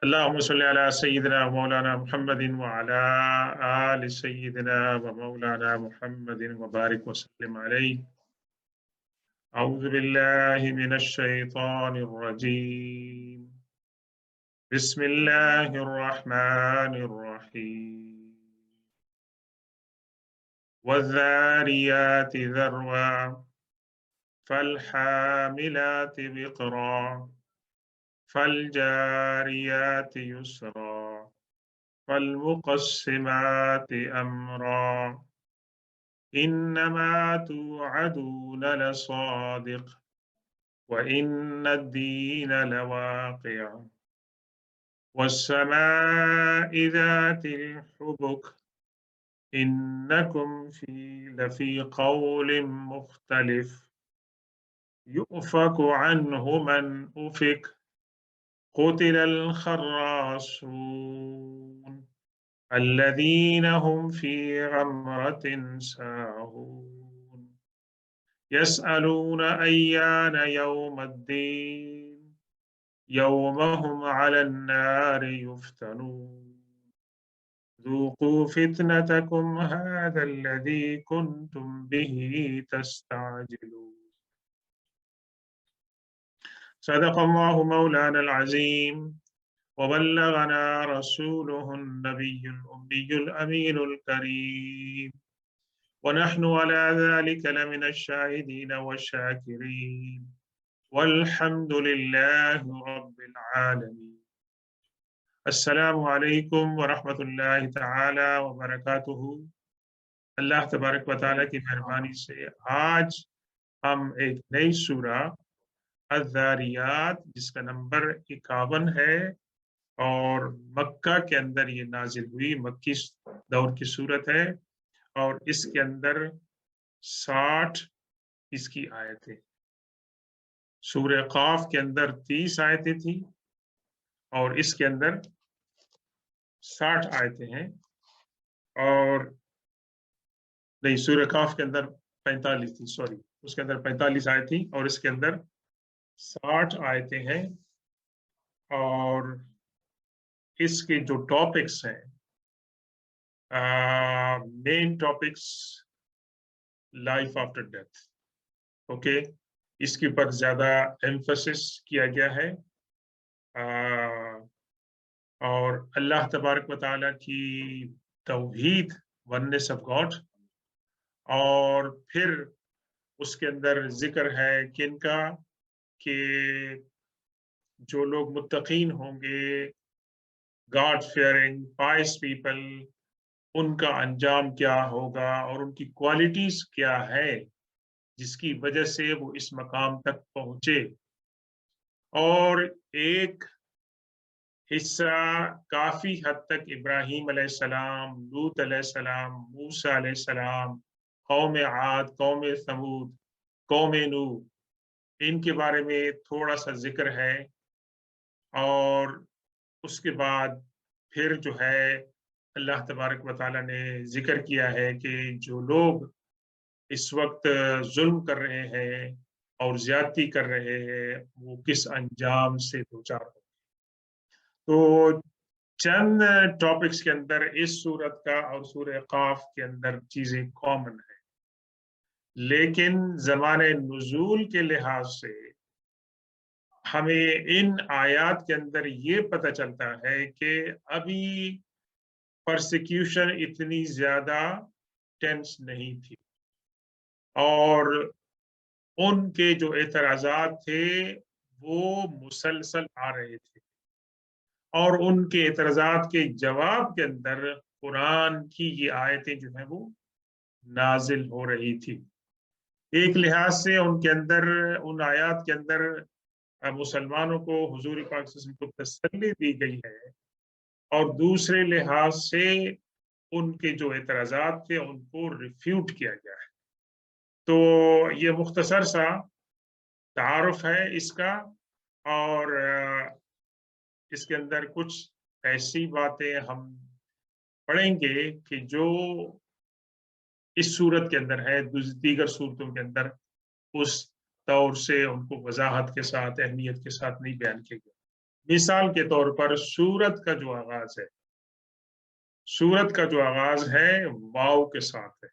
اللهم صل على سيدنا ومولانا محمد وعلى آل سيدنا ومولانا محمد وبارك وسلم عليه. أعوذ بالله من الشيطان الرجيم. بسم الله الرحمن الرحيم. والذاريات ذروا فالحاملات وقرا فالجاريات يسرا فالمقسمات أمرا إنما توعدون لصادق وإن الدين لواقع والسماء ذات الحبك إنكم لفي قول مختلف يؤفك عنه من أفك قتل الخراصون الذين هم في غمرة ساهون يسألون أيان يوم الدين يوم هم على النار يفتنون ذوقوا فتنتكم هذا الذي كنتم به تستعجلون. صدق الله مولانا العظيم وبلغنا رسوله النبي الأمي الأمين الكريم ونحن على ذلك لمن الشاهدين والشاكرين والحمد لله رب العالمين. السلام علیکم ورحمۃ اللہ تعالی وبرکاتہ. اللہ تبارک و تعالیٰ کی مہربانی سے آج ہم ایک نئی سورہ الذاریات جس کا نمبر 51 ہے اور مکہ کے اندر یہ نازل ہوئی، مکی دور کی صورت ہے اور اس کے اندر 60 اس کی آیتیں. سورہ قاف کے اندر 30 آیتیں تھیں اور اس کے اندر 60 آیتیں ہیں. اور نہیں، سورہ قاف کے اندر 45 تھی، سوری، اس کے اندر 45 آیتیں تھیں اور اس کے اندر 60 آیتیں ہیں. اور اس کے جو ٹاپکس ہیں، main topics life after death. Okay, اس کے پر زیادہ ایمفسس کیا گیا ہے اور اللہ تبارک و تعالیٰ کی توحید، ونس آف گاڈ، اور پھر اس کے اندر ذکر ہے کن کا، کہ جو لوگ متقین ہوں گے، گاڈ فیئرنگ پائس پیپل، ان کا انجام کیا ہوگا اور ان کی کوالٹیز کیا ہے جس کی وجہ سے وہ اس مقام تک پہنچے. اور ایک حصہ کافی حد تک ابراہیم علیہ السلام، لوط علیہ السلام، موسیٰ علیہ السلام، قوم عاد، قوم ثمود، قوم نوح، ان کے بارے میں تھوڑا سا ذکر ہے. اور اس کے بعد پھر جو ہے اللہ تبارک و تعالیٰ نے ذکر کیا ہے کہ جو لوگ اس وقت ظلم کر رہے ہیں اور زیادتی کر رہے ہیں وہ کس انجام سے دوچار ہو. تو چند ٹاپکس کے اندر اس صورت کا اور سورہ قاف کے اندر چیزیں کامن ہیں، لیکن زمان نزول کے لحاظ سے ہمیں ان آیات کے اندر یہ پتہ چلتا ہے کہ ابھی پرسیکیوشن اتنی زیادہ ٹینس نہیں تھی اور ان کے جو اعتراضات تھے وہ مسلسل آ رہے تھے اور ان کے اعتراضات کے جواب کے اندر قرآن کی یہ آیتیں جو ہیں وہ نازل ہو رہی تھی. ایک لحاظ سے ان کے اندر، ان آیات کے اندر مسلمانوں کو حضور پاک صلی اللہ علیہ وسلم کو تسلی دی گئی ہے اور دوسرے لحاظ سے ان کے جو اعتراضات تھے ان کو ریفیوٹ کیا گیا ہے. تو یہ مختصر سا تعارف ہے اس کا، اور اس کے اندر کچھ ایسی باتیں ہم پڑھیں گے کہ جو اس صورت کے اندر ہے، دیگر صورتوں کے اندر اس طور سے ان کو وضاحت کے ساتھ، اہمیت کے ساتھ نہیں بیان کیا گیا. मिसाल के तौर पर सूरत का जो आगाज है, सूरत का जो आगाज है वाव के साथ है।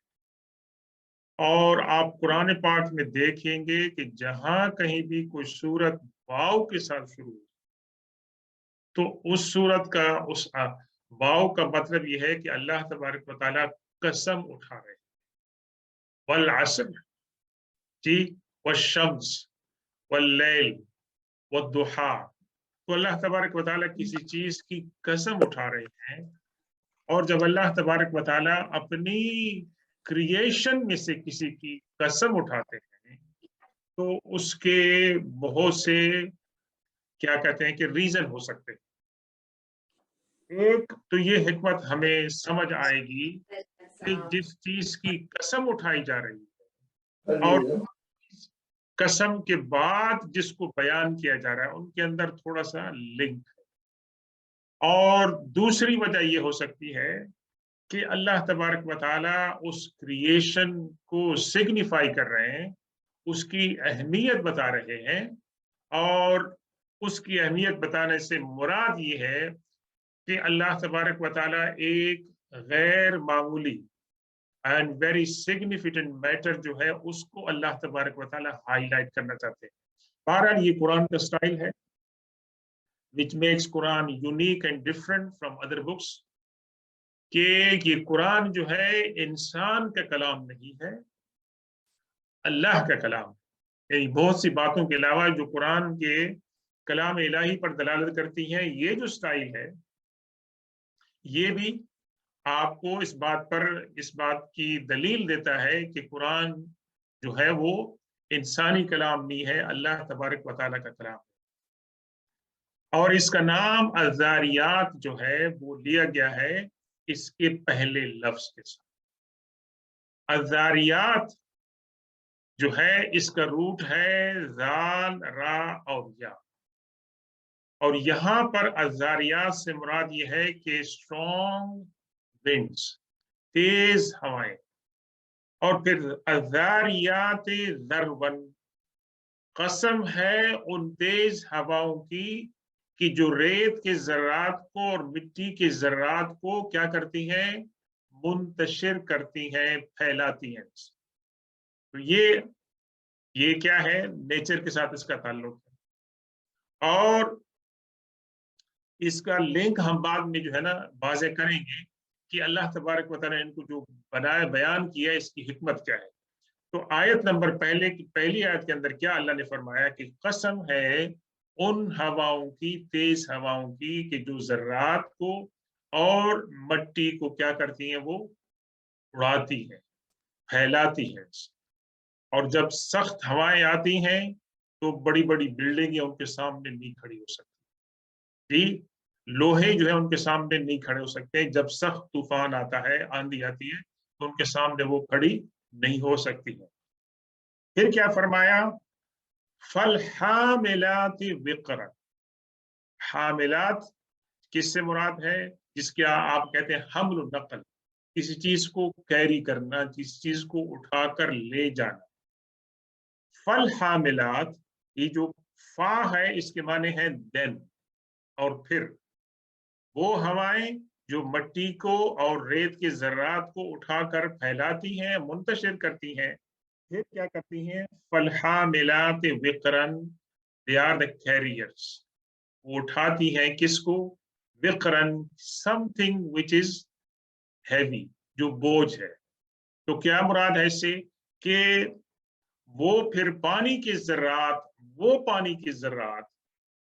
और आप कुरान पाक में देखेंगे कि जहां कहीं भी कोई सूरत वाव के साथ शुरू हो, तो उस सूरत का उस वाव का मतलब यह है कि अल्लाह तबारक व तआला कसम उठा रहे हैं। वल असर, जी, वशम्स, वल्लैल, वद्दुहा। तो अल्लाह तबारक व तआला किसी चीज की कसम उठा रहे हैं। और जब अल्लाह तबारक व तआला अपनी क्रिएशन में से किसी की कसम उठाते हैं, तो उसके बहुत से, क्या कहते हैं कि, रीजन हो सकते हैं। एक तो ये हिकमत हमें समझ आएगी कि जिस चीज की कसम उठाई जा रही है और कसम के बाद जिसको बयान किया जा रहा है, उनके अंदर थोड़ा सा लिंक है। और दूसरी वजह ये हो सकती है कि अल्लाह तबारक व तआला उस क्रिएशन को सिग्निफाई कर रहे हैं, उसकी अहमियत बता रहे हैं। और उसकी अहमियत बताने से मुराद ये है कि अल्लाह तबारक व तआला एक गैर मामूली एंड वेरी सिग्निफिकेंट मैटर जो है उसको अल्लाह तबारक व तआला हाईलाइट करना चाहते हैं। बहरहाल ये कुरान का स्टाइल है which makes Quran unique and different from other books, कि ये कुरान जो है इंसान का कलाम नहीं है, अल्लाह का कलाम है। यानी बहुत सी बातों के अलावा जो कुरान के कलाम इलाही पर दलालत करती हैं, ये जो स्टाइल है ये भी आपको इस बात की दलील देता है कि कुरान जो है वो इंसानी कलाम नहीं है, अल्लाह तबारक व तआला का कलाम है। और इसका नाम अज़ारियात जो है वो लिया गया है इसके पहले लफ्ज के साथ। अज़ारियात जो है इसका रूट है जाल, रा और या। और यहां पर अज़ारियात से मुराद ये है कि स्ट्रॉन्ग विंड्स, तेज हवाएं। और फिर अज़ारियात ज़रवन, कसम है उन तेज हवाओं की कि जो रेत के जर्रात को और मिट्टी के जर्रात को क्या करती हैं, मुंतशिर करती हैं, फैलाती हैं। तो ये क्या है, नेचर के साथ इसका ताल्लुक है। और इसका लिंक हम बाद में जो है ना वाज़े करेंगे कि अल्लाह तबारक व तआला इनको जो बनाया, बयान किया, इसकी हिकमत क्या है। तो आयत नंबर पहली आयत के अंदर क्या अल्लाह ने फरमाया कि कसम है उन हवाओं की, तेज हवाओं की, कि जो जर्रात को और मट्टी को क्या करती हैं, वो उड़ाती हैं, फैलाती हैं। और जब सख्त हवाएं आती हैं तो बड़ी बड़ी बिल्डिंगें उनके सामने नहीं खड़ी हो सकती, लोहे जो है उनके सामने नहीं खड़े हो सकते। जब सख्त तूफान आता है, आंधी आती है, तो उनके सामने वो खड़ी नहीं हो सकती है। फिर क्या फरमाया, फल हामिलात विक्र। हामिलात किससे मुराद है, जिसके आप कहते हैं हमल नकल, किसी चीज को कैरी करना, किसी चीज को उठाकर ले जाना। फल हामिलात, ये जो फा है इसके माने हैं देन, और फिर वो हवाएं जो मट्टी को और रेत के जर्रात को उठाकर फैलाती हैं, मुंतशिर करती हैं। फिर क्या करती हैं, फलहामिलात विकरन, दे आर द कैरियर्स। वो उठाती हैं किसको, विकरन, समथिंग विच इज हैवी, जो बोझ है। तो क्या मुराद है इससे कि वो फिर पानी के जर्रात, वो पानी के जर्रात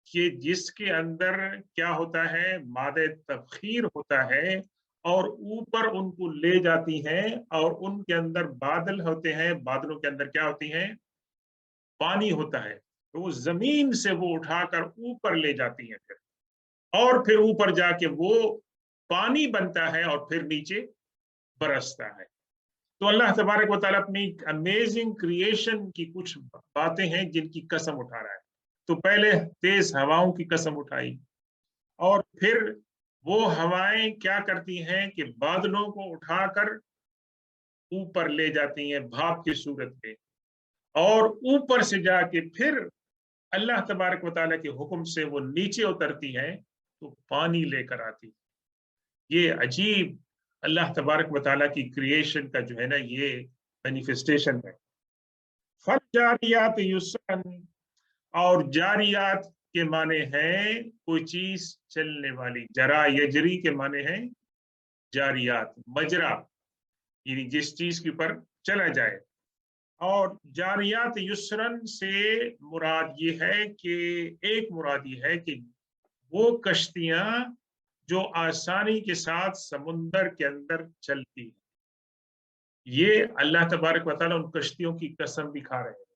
कि जिसके अंदर क्या होता है, मादे तबखीर होता है, और ऊपर उनको ले जाती हैं। और उनके अंदर बादल होते हैं, बादलों के अंदर क्या होती हैं, पानी होता है। तो वो जमीन से वो उठाकर ऊपर ले जाती हैं फिर, और फिर ऊपर जाके वो पानी बनता है और फिर नीचे बरसता है। तो अल्लाह तबारक व तआला अपनी अमेजिंग क्रिएशन की कुछ बातें हैं जिनकी कसम उठा रहा है। तो पहले तेज हवाओं की कसम उठाई, और फिर वो हवाएं क्या करती हैं कि बादलों को उठाकर ऊपर ले जाती हैं भाप की सूरत में, और ऊपर से जाके फिर अल्लाह तबारक व तआला के हुक्म से वो नीचे उतरती हैं तो पानी लेकर आती। ये अजीब अल्लाह तबारक व तआला की क्रिएशन का जो है ना ये मैनिफेस्टेशन है। फल जारियात युसरन, और जारियात के माने हैं कोई चीज चलने वाली, जरा यजरी के माने हैं जारियात, मजरा, यानी जिस चीज के ऊपर चला जाए। और जारियात युसरन से मुराद ये है कि एक मुराद ये है कि वो कश्तियां जो आसानी के साथ समुंदर के अंदर चलती हैं। ये अल्लाह तबारक व तआला उन कश्तियों की कसम भी खा रहे हैं।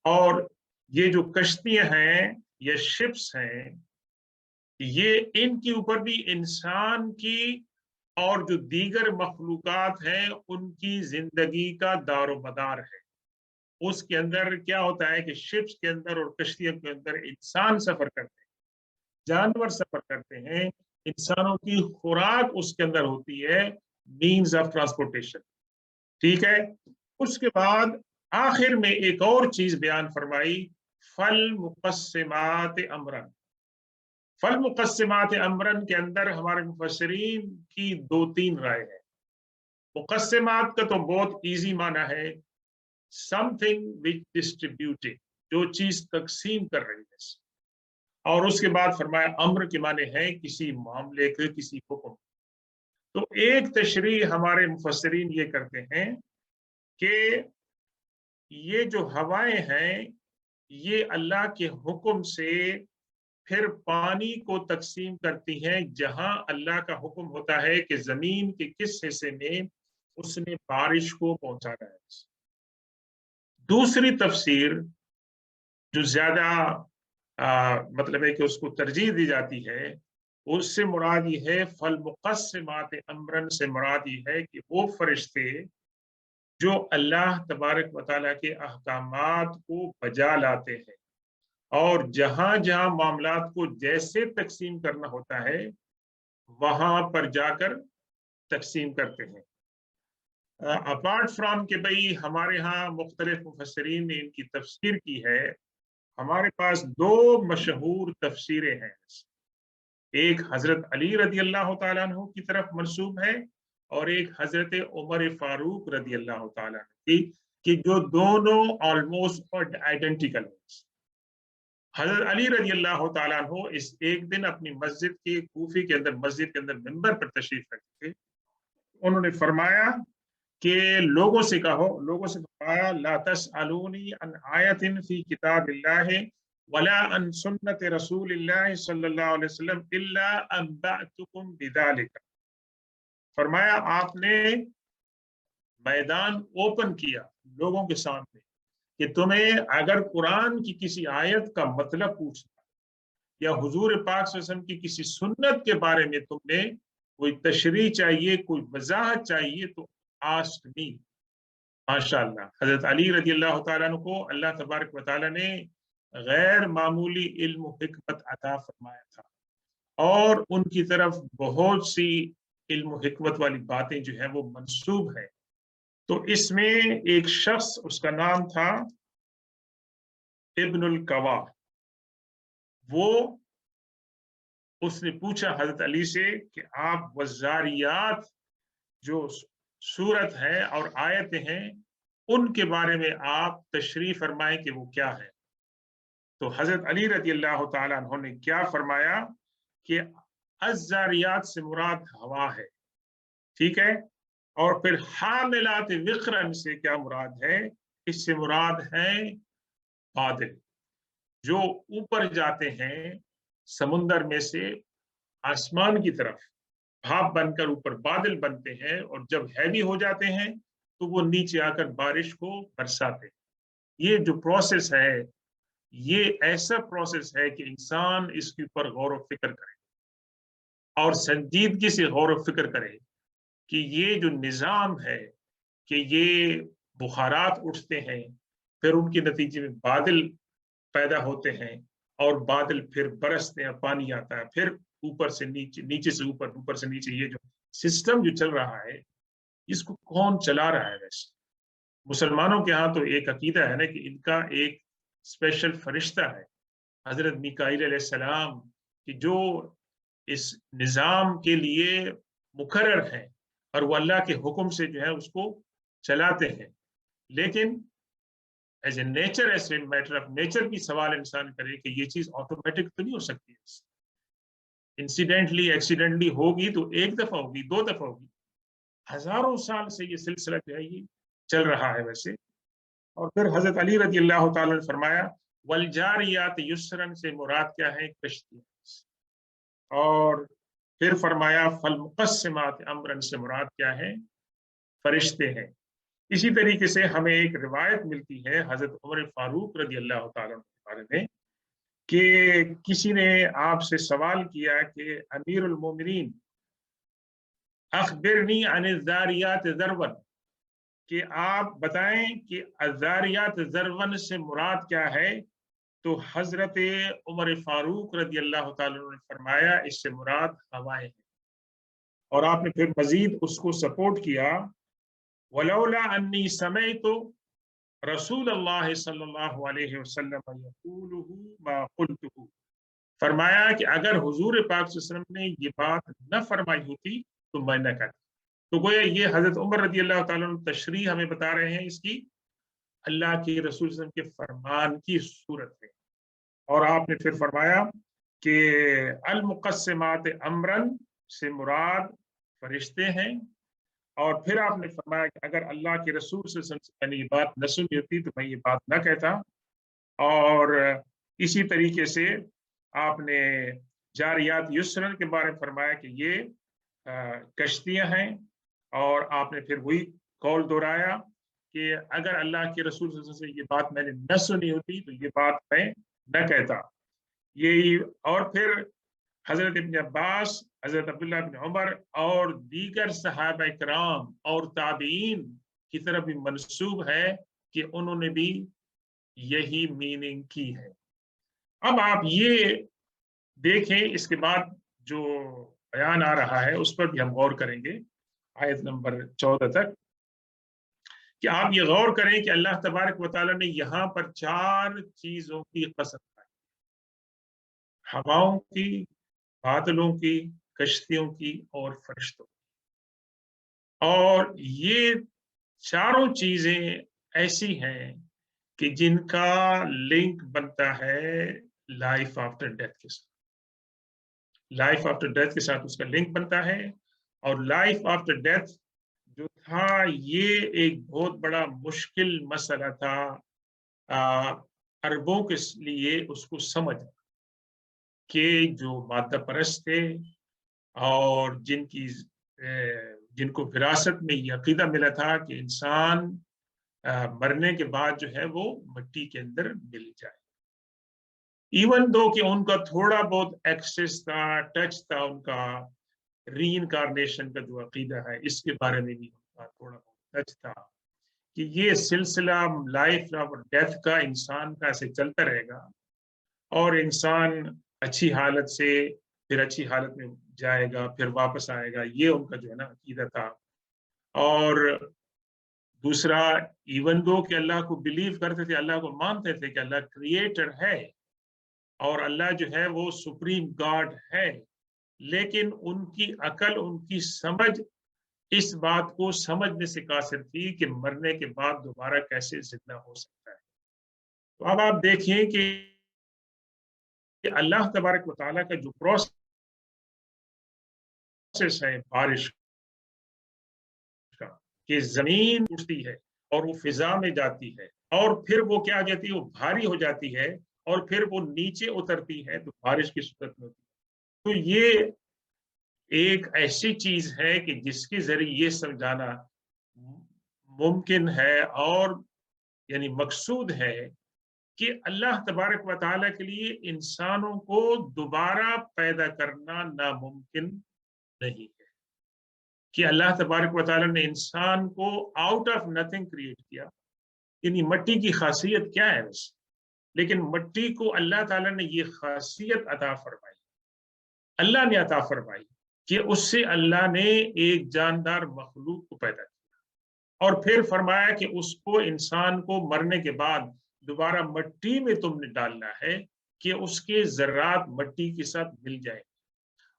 और ये जो कश्तियां हैं, ये शिप्स हैं, ये इनके ऊपर भी इंसान की और जो दीगर मखलूकात हैं उनकी जिंदगी का दारोमदार है। उसके अंदर क्या होता है कि शिप्स के अंदर और कश्तियों के अंदर इंसान सफर करते हैं, जानवर सफर करते हैं, इंसानों की खुराक उसके अंदर होती है, मीन्स ऑफ ट्रांसपोर्टेशन। ठीक है। उसके बाद आखिर में एक और चीज बयान फरमाई, फल मुक़स्सिमात अमरन। फल मुक़स्सिमात अमरन के अंदर हमारे मुफस्सिरीन की 2-3 राय है। मुक़स्सिमात का तो बहुत इजी माना है, समथिंग विच डिस्ट्रीब्यूटेड, जो चीज तकसीम कर रही है। और उसके बाद फरमाया अम्र के माने हैं किसी मामले के, किसी हुक्म। तो एक तशरीह हमारे मुफस्सिरीन ये करते हैं कि ये जो हवाएं हैं ये अल्लाह के हुक्म से फिर पानी को तकसीम करती हैं, जहां अल्लाह का हुक्म होता है कि जमीन के किस हिस्से में उसने बारिश को पहुंचाना है। दूसरी तफसीर जो ज्यादा मतलब है कि उसको तरजीह दी जाती है, उससे मुराद ये है फल मुक़स्सिमात अमरन से मुराद ये है कि वो फरिश्ते जो अल्लाह तबारक व तआला के अहकामात को बजा लाते हैं और जहां जहां मामलात को जैसे तकसीम करना होता है वहां पर जाकर तकसीम करते हैं। अपार्ट फ्रॉम के भाई हमारे यहाँ मुख्तलिफ मुफस्सिरीन ने इनकी तफसीर की है, हमारे पास 2 मशहूर तफसीरें हैं। एक हजरत अली रदी अल्लाह तआला अन्हु की तरफ मंसूब है और एक हजरत उमर फारूक रदी अल्लाह तआला की, कि जो दोनों ऑलमोस्ट आइडेंटिकल है। हजरत अली रजी अल्लाह तआला अन्हु इस एक दिन अपनी मस्जिद के कूफी के अंदर, मस्जिद के अंदर मिंबर पर तशरीफ रखते थे। उन्होंने फरमाया कि लोगों से कहो, लोगों से फरमाया ला तसअलूनी अन आयतिन फी किताबिल्लाह वला अन सुन्नत रसूलिल्लाह सल्लल्लाहु अलैहि वसल्लम इल्ला अंबअतुकुम बिदालिका। फरमाया आपने मैदान ओपन किया लोगों के सामने कि तुम्हें अगर कुरान की किसी आयत का मतलब पूछना या हुजूर पाक सल्लल्लाहु अलैहि वसल्लम की किसी सुन्नत के बारे में तुमने कोई तशरीह चाहिए, कोई वजाहत चाहिए, तो आस्क मी। माशाअल्लाह, हजरत अली रजी अल्लाह तआला अन्हु को अल्लाह तबारक व तआला ने गैर मामूली इल्म व हिकमत अता फरमाया था और उनकी तरफ बहुत सी इल्म व हिकमत वाली बातें जो है वो मंसूब है। तो इसमें एक शख्स, उसका नाम था इब्नुल कवा, वो उसने पूछा हजरत अली से कि आप वज़ारियात जो सूरत है और आयतें हैं उनके बारे में आप तशरीह फरमाएं कि वो क्या है। तो हजरत अली रज़ी अल्लाह तआला अन्हु ने क्या फरमाया कि अज़्ज़ारियात से मुराद हवा है, ठीक है। और फिर हामिलात विक़रन से क्या मुराद है, इससे मुराद है बादल, जो ऊपर जाते हैं समुंदर में से आसमान की तरफ, भाप बनकर ऊपर बादल बनते हैं और जब हैवी हो जाते हैं तो वो नीचे आकर बारिश को बरसाते हैं। ये जो प्रोसेस है, ये ऐसा प्रोसेस है कि इंसान इसके ऊपर गौर व फिक्र करे और संजीदगी से गौर व फिक्र करे कि ये जो निज़ाम है कि ये बुखारात उठते हैं, फिर उनके नतीजे में बादल पैदा होते हैं और बादल फिर बरसते हैं, पानी आता है, फिर ऊपर से नीचे, नीचे से ऊपर, ऊपर से नीचे, ये जो सिस्टम जो चल रहा है इसको कौन चला रहा है? वैसे मुसलमानों के यहाँ तो एक अकीदा है ना कि इनका एक स्पेशल फरिश्ता है हजरत मिकाईल अलैहिस्सलाम कि जो इस निज़ाम के लिए मुकर्रर है और वो अल्लाह के हुक्म से जो है उसको चलाते हैं। लेकिन as a nature, as a matter of nature भी सवाल इंसान करे कि ये चीज ऑटोमेटिक तो नहीं हो सकती है, इंसिडेंटली एक्सीडेंटली होगी तो एक दफा होगी, दो दफा होगी, हजारों साल से ये सिलसिला जो है ये चल रहा है वैसे। और फिर हजरत अली रजी अल्लाह तआला ने फरमाया वल जारियात युसरन से मुराद क्या है, कश्तियां। और फिर फरमाया फल मुक़स्सिमात अमरन से मुराद क्या है, फरिश्ते हैं। इसी तरीके से हमें एक रिवायत मिलती है हजरत उमर फारूक रजी अल्लाह तआला के बारे में कि किसी ने आपसे सवाल किया कि अमीरुल मोमिनीन अखबिरनी अनिल ज़ारियात ज़रवन, कि आप बताएं कि अज़ारियात ज़रवन से मुराद क्या है। तो हजरत उमर फारूक रजी अल्लाह तआला ने फरमाया इससे मुराद हवाएं हैं। और आपने फिर मजीद उसको सपोर्ट किया, वलौला अन्नी समयतु रसूल अल्लाह सल्लल्लाहु अलैहि वसल्लम यक़ूलुहु मा क़ुल्तुहु, फरमाया कि अगर हुजूर पाक सल्लल्लाहु अलैहि वसल्लम ने ये बात न फरमाई होती तो मैं न कहता। तो गोया ये हजरत उमर रज़ी अल्लाह ताला अन्हु तशरीह हमें बता रहे हैं इसकी अल्लाह के रसूल सल्लल्लाहु अलैहि वसल्लम के फरमान की सूरत में। और आपने फिर फरमाया कि अल मुक़स्सिमात अमरन से मुराद फरिश्ते हैं। और फिर आपने फरमाया कि अगर अल्लाह के रसूल से मैंने ये बात न सुनी होती तो मैं ये बात न कहता। और इसी तरीके से आपने जारियात युसरन के बारे में फरमाया कि ये कश्तियां हैं। और आपने फिर वही कौल दोहराया कि अगर अल्लाह के रसूल से ये बात मैंने न सुनी होती तो ये बात मैं न कहता। यही। और फिर हजरत इब्न अब्बास, हजरत अब्दुल्लाह बिन उमर और दीगर सहाबा इकराम और ताबीन की तरफ भी मंसूब है कि उन्होंने भी यही मीनिंग की है। अब आप ये देखें, इसके बाद जो बयान आ रहा है उस पर भी हम गौर करेंगे आयत नंबर 14 तक, कि आप ये गौर करें कि अल्लाह तबारक व तआला ने यहाँ पर 4 चीजों की कसम खाई, हवाओं की, बादलों की, कश्तियों की और फरिश्तों की। और ये चारों चीजें ऐसी हैं कि जिनका लिंक बनता है लाइफ आफ्टर डेथ के साथ। लाइफ आफ्टर डेथ के साथ उसका लिंक बनता है। और लाइफ आफ्टर डेथ जो था ये एक बहुत बड़ा मुश्किल मसला था अरबों के लिए उसको समझना, कि जो मादा परस्त थे और जिनको विरासत में ये अकीदा मिला था कि इंसान मरने के बाद जो है वो मिट्टी के अंदर मिल जाए, इवन दो कि उनका थोड़ा बहुत एक्सेस था, टच था उनका रीइंकार्नेशन का जो अकीदा है इसके बारे में भी उनका थोड़ा बहुत टच था, कि ये सिलसिला लाइफ और डेथ का इंसान का ऐसे चलता रहेगा और इंसान अच्छी हालत से फिर अच्छी हालत में जाएगा, फिर वापस आएगा, ये उनका जो है ना अकीदा था। और दूसरा, इवन दो कि अल्लाह को बिलीव करते थे, अल्लाह को मानते थे कि अल्लाह क्रिएटर है और अल्लाह जो है वो सुप्रीम गॉड है, लेकिन उनकी अकल, उनकी समझ इस बात को समझने से कासिर थी कि मरने के बाद दोबारा कैसे जिंदा हो सकता है। तो अब आप देखिए कि अल्लाह तबारक व तआला का जो प्रोसेस है बारिश का, कि जमीन उठती है और वो फिजा में जाती है और फिर वो क्या हो जाती है, वो भारी हो जाती है और फिर वो नीचे उतरती है तो बारिश की सूरत में होती है। तो ये एक ऐसी चीज है कि जिसके जरिए ये समझाना मुमकिन है और यानी मकसूद है कि अल्लाह तबारक व तआला के लिए इंसानों को दोबारा पैदा करना नामुमकिन नहीं है, कि अल्लाह तबारक व तआला ने इंसान को आउट ऑफ नथिंग क्रिएट किया। यानी मट्टी की खासियत क्या है वैसे, लेकिन मट्टी को अल्लाह ताला ने ये खासियत अता फरमाई, अल्लाह ने अता फरमाई कि उससे अल्लाह ने एक जानदार मखलूक को पैदा किया और फिर फरमाया कि उसको, इंसान को मरने के बाद दोबारा मट्टी में तुमने डालना है कि उसके ज़र्रात मट्टी के साथ मिल जाए।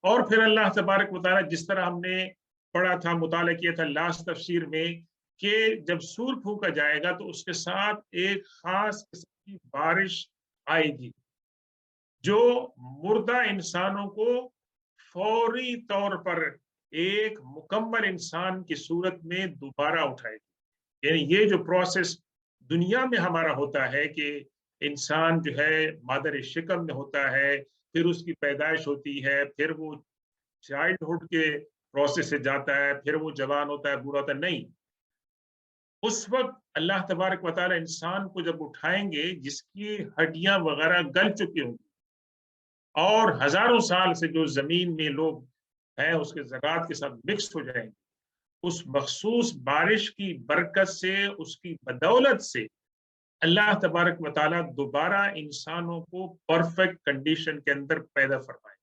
और फिर अल्लाह तबारक व तआला, जिस तरह हमने पढ़ा था, मुताला किया था लास्ट तफसीर में, कि जब सूर फूका जाएगा तो उसके साथ एक खास किस्म की बारिश आएगी जो मुर्दा इंसानों को फौरी तौर पर एक मुकम्मल इंसान की सूरत में दोबारा उठाएगी। यानी ये जो प्रोसेस दुनिया में हमारा होता है कि इंसान जो है मादर शिकम में होता है, फिर उसकी पैदाइश होती है, फिर वो चाइल्डहुड के प्रोसेस से जाता है, फिर वो जवान होता है, बूढ़ा होता है, नहीं, उस वक्त अल्लाह तबारक व तआला इंसान को जब उठाएंगे जिसकी हड्डियां वगैरह गल चुकी होंगी और हजारों साल से जो जमीन में लोग हैं उसके ज़रात के साथ मिक्स हो जाएंगे, उस मखसूस बारिश की बरकत से, उसकी बदौलत से अल्लाह तबारक व तआला दोबारा इंसानों को परफेक्ट कंडीशन के अंदर पैदा फरमाए।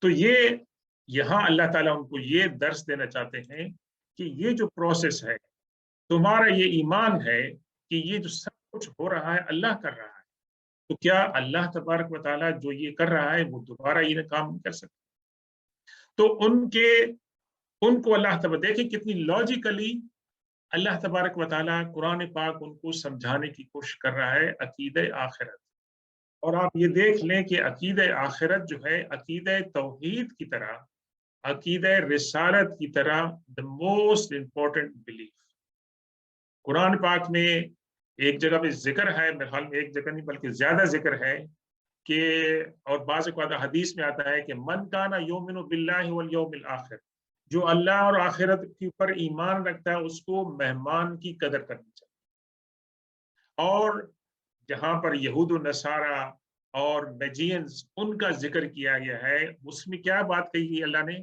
तो ये यहाँ अल्लाह ताला उनको ये दर्स देना चाहते हैं कि ये जो प्रोसेस है, तुम्हारा ये ईमान है कि ये जो सब कुछ हो रहा है अल्लाह कर रहा है, तो क्या अल्लाह तबारक व तआला जो ये कर रहा है वो दोबारा ये काम नहीं कर सकता? तो उनको अल्लाह तबारक, देखिए कितनी लॉजिकली अल्लाह तबारक व तआला कुरान पाक उनको समझाने की कोशिश कर रहा है अकीदे आखिरत। और आप ये देख लें कि अकीदे आखिरत जो है अकीदे तौहीद की तरह, अकीदे रिसालत की तरह the most important belief. Quran पाक में एक जगह पे जिक्र है, मेरे ख्याल में एक जगह नहीं बल्कि ज्यादा जिक्र है कि, और बाज़ हदीस में आता है कि मन काना युमिनु बिल्लाहि वल यौमिल आखिर, जो अल्लाह और आखिरत के ऊपर ईमान रखता है उसको मेहमान की कदर करनी चाहिए। और जहां पर यहूद और नसारा और मैजियंस उनका जिक्र किया गया है, उसमें क्या बात कही गई अल्लाह ने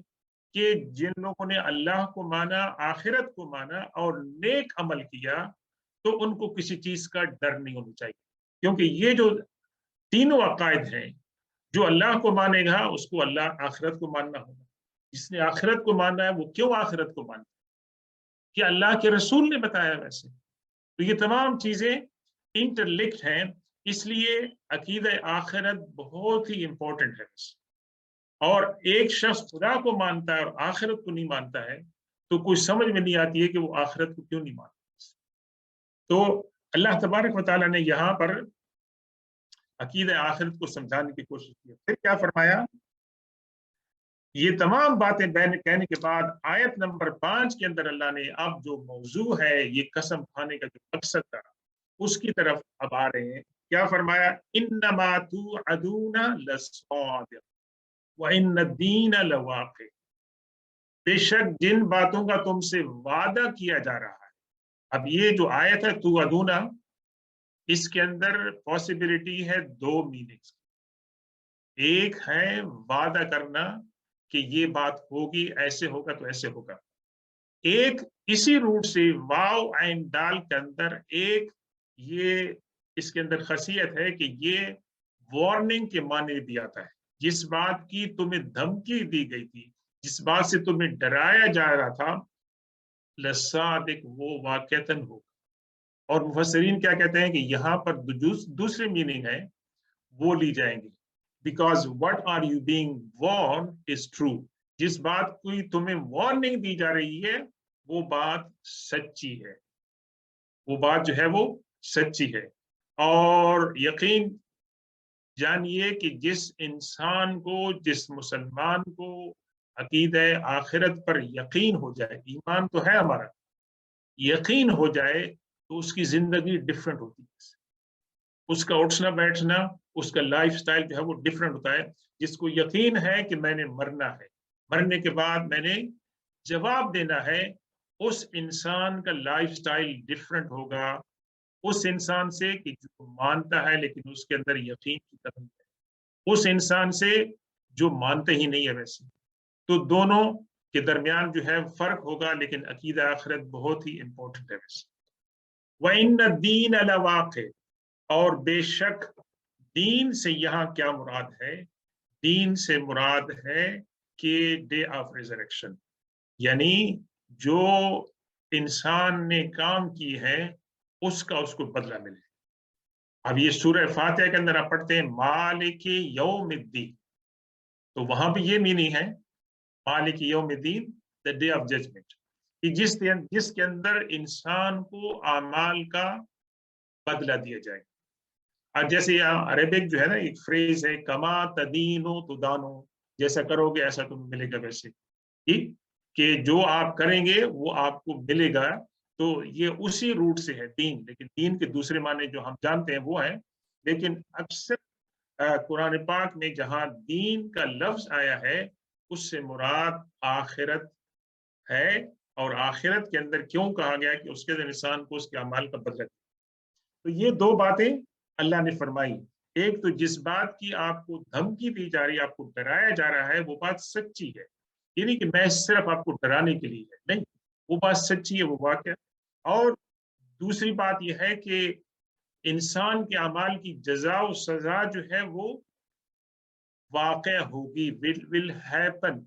कि जिन लोगों ने अल्लाह को माना, आखिरत को माना और नेक अमल किया, तो उनको किसी चीज का डर नहीं होना चाहिए। क्योंकि ये जो तीनों अकायद हैं, जो अल्लाह को मानेगा उसको अल्लाह आखिरत को मानना होगा, जिसने आखिरत को मानना है वो क्यों आखिरत को मानना है कि अल्लाह के रसूल ने बताया वैसे। तो ये तमाम चीजें इंटरलिंक्ड हैं, इसलिए अकीद आखिरत बहुत ही इंपॉर्टेंट है। और एक शख्स खुदा को मानता है और आखिरत को नहीं मानता है तो कोई समझ में नहीं आती है कि वो आखिरत को क्यों नहीं मानता। तो अल्लाह तबारक व तआला ने यहाँ पर अकीद आखिरत को समझाने की कोशिश की। फिर क्या फरमाया, ये तमाम बातें कहने के बाद आयत नंबर 5 के अंदर अल्लाह ने अब जो मौजू है ये कसम खाने का जो मकसद था उसकी तरफ अब आ रहे हैं। क्या फरमाया, इन्नमा तुअदूना लसादिक़ व इन्नद्दीन लवाक़ि, बेशक जिन बातों का तुमसे वादा किया जा रहा है। अब ये जो आयत है तुअदूना, इसके अंदर पॉसिबिलिटी है दो मीनिंग्स। एक है वादा करना कि ये बात होगी, ऐसे होगा तो ऐसे होगा। एक इसी रूट से वाव एंड दाल के अंदर एक ये इसके अंदर खासियत है कि ये वार्निंग के माने भी आता है। जिस बात की तुम्हें धमकी दी गई थी, जिस बात से तुम्हें डराया जा रहा था, लसादिक वो वाकईतन होगा। और मुफस्सिरीन क्या कहते हैं कि यहाँ पर दूसरी मीनिंग है वो ली जाएंगे, because what are you being warned is true. जिस बात की तुम्हें वार्निंग दी जा रही है वो बात सच्ची है, वो बात जो है वो सच्ची है। और यकीन जानिए कि जिस इंसान को, जिस मुसलमान को अकीद आखिरत पर यकीन हो जाए, ईमान तो है हमारा, यकीन हो जाए तो उसकी जिंदगी डिफरेंट होती है। उसका उठना बैठना, उसका लाइफस्टाइल जो है वो डिफरेंट होता है। जिसको यकीन है कि मैंने मरना है, मरने के बाद मैंने जवाब देना है, उस इंसान का लाइफस्टाइल डिफरेंट होगा उस इंसान से कि जो मानता है लेकिन उसके अंदर यकीन की कमी है, उस इंसान से जो मानते ही नहीं है वैसे। तो दोनों के दरमियान जो है फर्क होगा, लेकिन अकीदा आखिरत बहुत ही इंपॉर्टेंट है वैसे। वइन्न दीन लवाक़ि, और बेशक दीन से यहाँ क्या मुराद है, दीन से मुराद है कि डे ऑफ रिजरेक्शन, यानी जो इंसान ने काम की है उसका उसको बदला मिले। अब ये सूरह फातिहा के अंदर आप पढ़ते हैं मालिक यौमिद्दीन, तो वहां भी ये मीनिंग है मालिक यौमिद्दीन, द डे ऑफ जजमेंट, कि जिसके अंदर इंसान को अमाल का बदला दिया जाए। और जैसे यहाँ अरेबिक जो है ना, एक फ्रेज है कमा तदीनो तुदानो, जैसा करोगे ऐसा तुम्हें मिलेगा वैसे, कि जो आप करेंगे वो आपको मिलेगा। तो ये उसी रूट से है दीन, लेकिन दीन के दूसरे माने जो हम जानते हैं वो है, लेकिन अक्सर कुरान पाक में जहां दीन का लफ्ज आया है उससे मुराद आखिरत है। और आखिरत के अंदर क्यों कहा गया कि उसके अंदर इंसान को उसके अमाल का बदला। तो ये दो बातें अल्लाह ने फरमाई। एक तो जिस बात की आपको धमकी दी जा रही है, आपको डराया जा रहा है, वो बात सच्ची है, ये नहीं कि मैं सिर्फ आपको डराने के लिए है, नहीं, वो बात सच्ची है, वो वाक़या। और दूसरी बात यह है कि इंसान के अमाल की जजा और सजा जो है वो वाक़या होगी, विल हैपन,